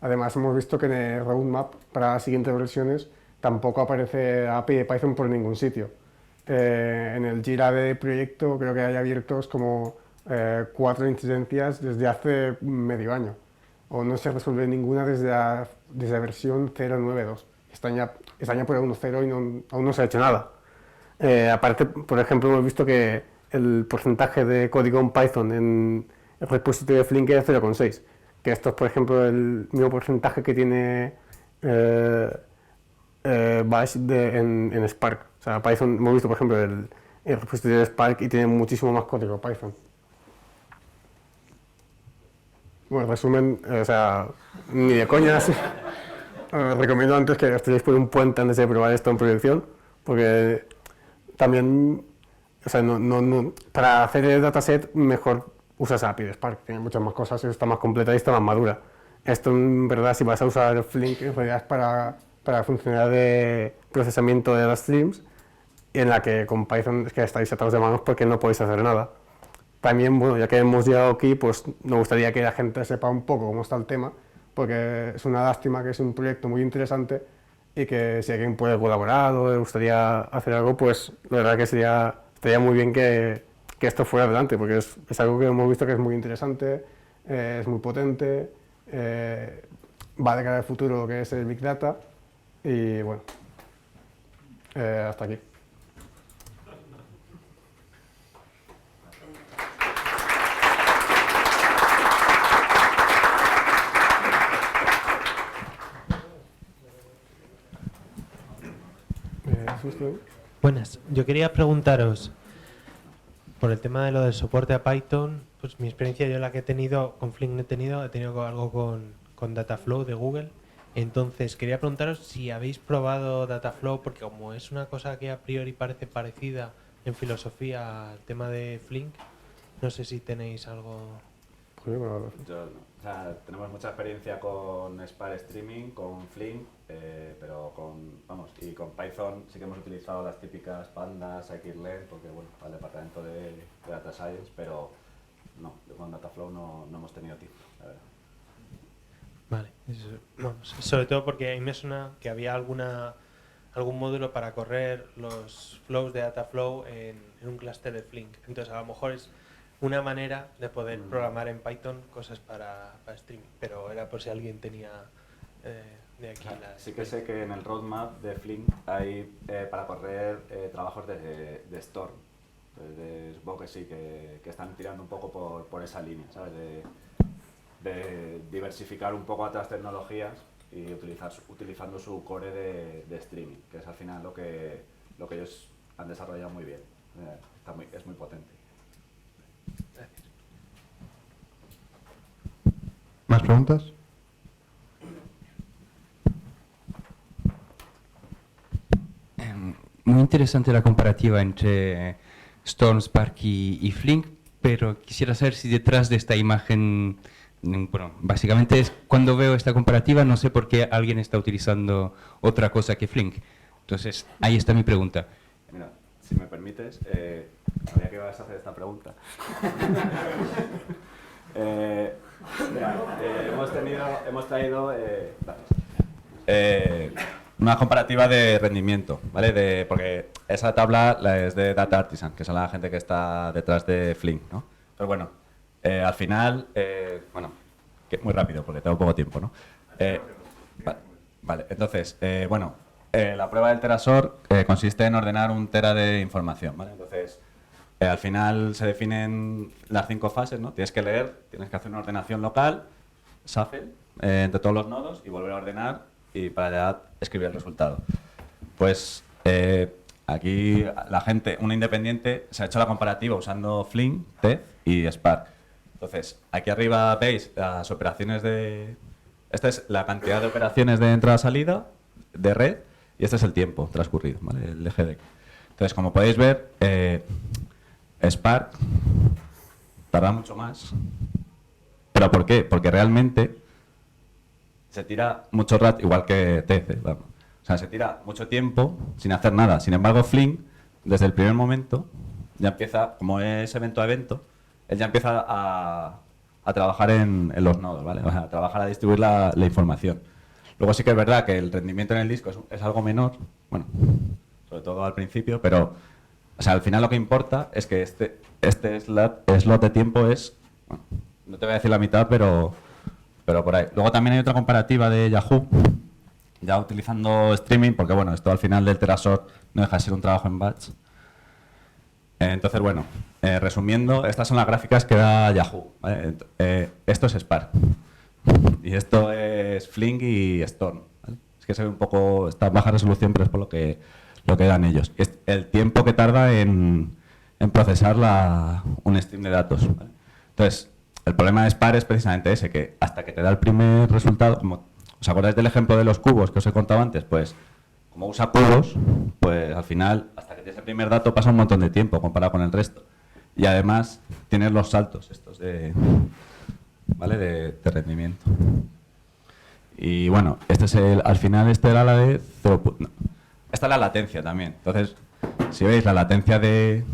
Además, hemos visto que en el roadmap para las siguientes versiones tampoco aparece API de Python por ningún sitio. En el Jira de proyecto creo que hay abiertos como 4 incidencias desde hace medio año. O no se resuelve ninguna desde la versión 0.9.2. Están ya por el 1.0 y aún no se ha hecho nada. Aparte, por ejemplo, hemos visto que el porcentaje de código en Python en el repositorio de Flink es 0.6. Que esto es, por ejemplo, el mismo porcentaje que tiene Bash en Spark. O sea, Python, hemos visto, por ejemplo, el repositorio de Spark y tiene muchísimo más código Python. Bueno, resumen, o sea, ni de coñas. recomiendo antes que estéis por un puente antes de probar esto en producción, porque también, o sea, para hacer el dataset mejor usas API de Spark, tiene muchas más cosas, está más completa y está más madura. Esto en verdad, si vas a usar Flink, en realidad es para funcionalidad de procesamiento de data streams, en la que con Python es que estáis atados de manos porque no podéis hacer nada. También, bueno, ya que hemos llegado aquí, pues me gustaría que la gente sepa un poco cómo está el tema, porque es una lástima que es un proyecto muy interesante y que si alguien puede colaborar o le gustaría hacer algo, pues la verdad que estaría muy bien que esto fuera adelante, porque es algo que hemos visto que es muy interesante, es muy potente, va de cara al futuro lo que es el Big Data y bueno, hasta aquí. Buenas, yo quería preguntaros por el tema de lo del soporte a Python, pues mi experiencia yo la que he tenido con Flink he tenido algo con Dataflow de Google. Entonces quería preguntaros si habéis probado Dataflow, porque como es una cosa que a priori parece parecida en filosofía al tema de Flink, no sé si tenéis algo. Yo no. O sea, tenemos mucha experiencia con Spark Streaming, con Flink, pero y con Python sí que hemos utilizado las típicas pandas, scikit-learn, porque bueno, para el departamento de Data Science, pero no, con Dataflow no hemos tenido tiempo, la verdad. Vale, sobre todo porque a mí me suena que había algún módulo para correr los flows de Dataflow en un clúster de Flink. Entonces a lo mejor es una manera de poder programar en Python cosas para streaming, pero era por si alguien tenía de aquí la... Sí que sé que en el roadmap de Flink hay para correr trabajos de Storm. Entonces, supongo que sí, que están tirando un poco por esa línea, ¿sabes? De diversificar un poco otras tecnologías y utilizando su core de streaming, que es al final lo que ellos han desarrollado muy bien. Es muy potente. Gracias. ¿Más preguntas? Muy interesante la comparativa entre Storm, Spark y Flink, pero quisiera saber si detrás de esta imagen, bueno, básicamente es cuando veo esta comparativa no sé por qué alguien está utilizando otra cosa que Flink. Entonces, ahí está mi pregunta. Mira, si me permites, sabía que ibas a hacer esta pregunta. Hemos traído una comparativa de rendimiento, ¿vale? Porque esa tabla es de Data Artisan, que es la gente que está detrás de Flink, ¿no? Pero bueno, al final, que muy rápido porque tengo poco tiempo, ¿no? Vale, entonces, la prueba del Terasor consiste en ordenar un tera de información, ¿vale? Entonces, al final se definen las 5 fases, ¿no? Tienes que leer, tienes que hacer una ordenación local, shuffle, entre todos los nodos y volver a ordenar y para ya escribir el resultado. Pues aquí la gente, una independiente, se ha hecho la comparativa usando Flink, Tez y Spark. Entonces, aquí arriba veis las operaciones de... Esta es la cantidad de operaciones de entrada-salida de red y este es el tiempo transcurrido, ¿vale? El EGD. Entonces, como podéis ver, Spark tarda mucho más. ¿Pero por qué? Porque realmente se tira mucho rato, igual que TC, vamos. O sea, se tira mucho tiempo sin hacer nada. Sin embargo, Flink, desde el primer momento, ya empieza, como es evento a evento, él ya empieza a trabajar en los nodos, ¿vale? O sea, a trabajar a distribuir la información. Luego sí que es verdad que el rendimiento en el disco es algo menor, bueno, sobre todo al principio, pero o sea, al final lo que importa es que este slot de tiempo es, bueno, no te voy a decir la mitad, pero por ahí. Luego también hay otra comparativa de Yahoo, ya utilizando streaming, porque bueno, esto al final del Terasor no deja de ser un trabajo en batch. Entonces, bueno, resumiendo, estas son las gráficas que da Yahoo, ¿vale? Esto es Spark y esto es Flink y Storm, ¿vale? Es que se ve un poco, está en baja resolución, pero es por lo que dan ellos. Es el tiempo que tarda en procesar un stream de datos, ¿vale? Entonces, el problema de Spark es precisamente ese, que hasta que te da el primer resultado, como ¿Os acordáis del ejemplo de los cubos que os he contado antes? Pues como usa cubos, pues al final, hasta que tienes el primer dato, pasa un montón de tiempo comparado con el resto. Y además tienes los saltos estos de, ¿vale? de rendimiento. Y bueno, este es al final este era la de 0. No, esta es la latencia también. Entonces, si veis la latencia de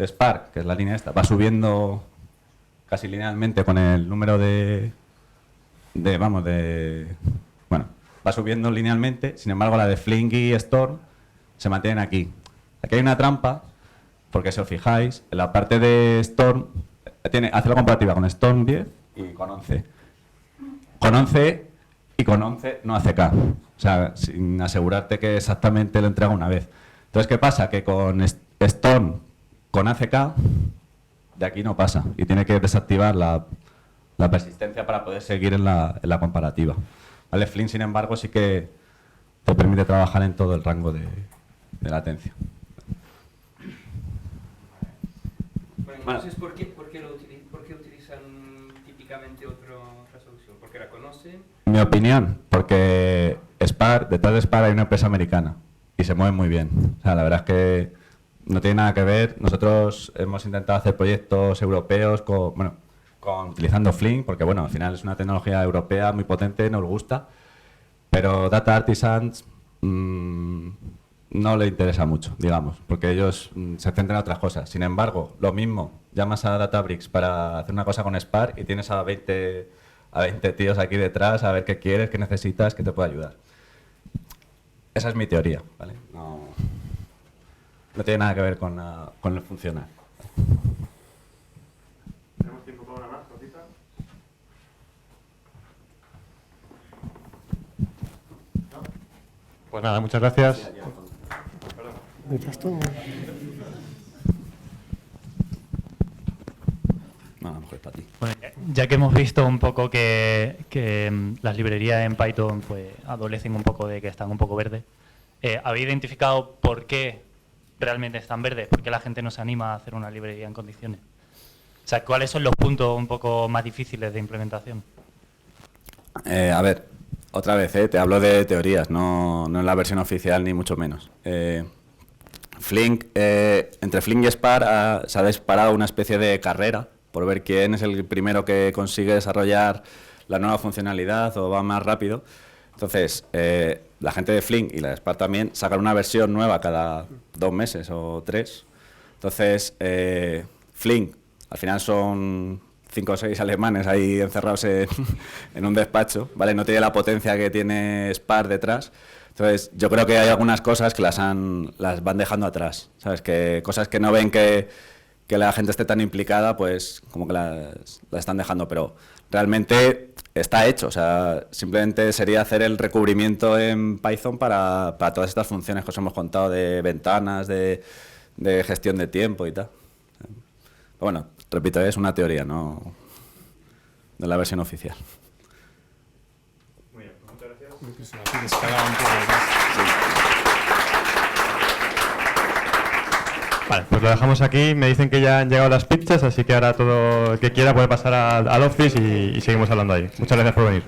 Spark, que es la línea esta, va subiendo casi linealmente con el número bueno, va subiendo linealmente. Sin embargo, la de Flink y Storm se mantienen aquí. Aquí hay una trampa, porque si os fijáis, en la parte de Storm hace la comparativa con Storm 10 y con 11. Con 11 y con 11 no hace K. O sea, sin asegurarte que exactamente lo entrega una vez. Entonces, ¿qué pasa? Que con Storm con ACK, de aquí no pasa. Y tiene que desactivar la persistencia para poder seguir en la comparativa. ¿Vale? Flink, sin embargo, sí que te permite trabajar en todo el rango de latencia. Entonces, ¿por qué utilizan típicamente otra solución? ¿Porque la conocen? Mi opinión, porque Spark, detrás de Spark hay una empresa americana y se mueve muy bien. O sea, la verdad es que no tiene nada que ver. Nosotros hemos intentado hacer proyectos europeos utilizando Flink, porque bueno, al final es una tecnología europea muy potente, nos gusta, pero Data Artisans no le interesa mucho, digamos, porque ellos se centran en otras cosas. Sin embargo, lo mismo, llamas a Databricks para hacer una cosa con Spark y tienes a 20 tíos aquí detrás a ver qué quieres, qué necesitas, qué te puede ayudar. Esa es mi teoría, ¿vale? No tiene nada que ver con el funcional. ¿Tenemos tiempo para una más, Rosita? ¿No? Pues nada, muchas gracias. No, a lo mejor es para ti. Bueno, ya que hemos visto un poco que las librerías en Python pues adolecen un poco de que están un poco verdes, ¿habéis identificado por qué realmente están verdes? ¿Por qué la gente no se anima a hacer una librería en condiciones? O sea, ¿cuáles son los puntos un poco más difíciles de implementación? A ver, otra vez, te hablo de teorías, no en la versión oficial ni mucho menos. Flink, entre Flink y Spark se ha disparado una especie de carrera por ver quién es el primero que consigue desarrollar la nueva funcionalidad o va más rápido. Entonces, la gente de Flink y la de Spark también sacan una versión nueva cada 2 meses o 3. Entonces, Flink, al final son 5 o 6 alemanes ahí encerrados en un despacho, ¿vale? No tiene la potencia que tiene Spark detrás. Entonces, yo creo que hay algunas cosas que las van dejando atrás, ¿sabes? Que cosas que no ven que la gente esté tan implicada, pues como que las están dejando, pero realmente está hecho. O sea, simplemente sería hacer el recubrimiento en Python para todas estas funciones que os hemos contado de ventanas, de gestión de tiempo y tal. Pero bueno, repito, es una teoría, no de la versión oficial. Muy bien, muchas gracias. Vale, pues lo dejamos aquí. Me dicen que ya han llegado las pizzas, así que ahora todo el que quiera puede pasar al office y seguimos hablando ahí. Muchas gracias por venir.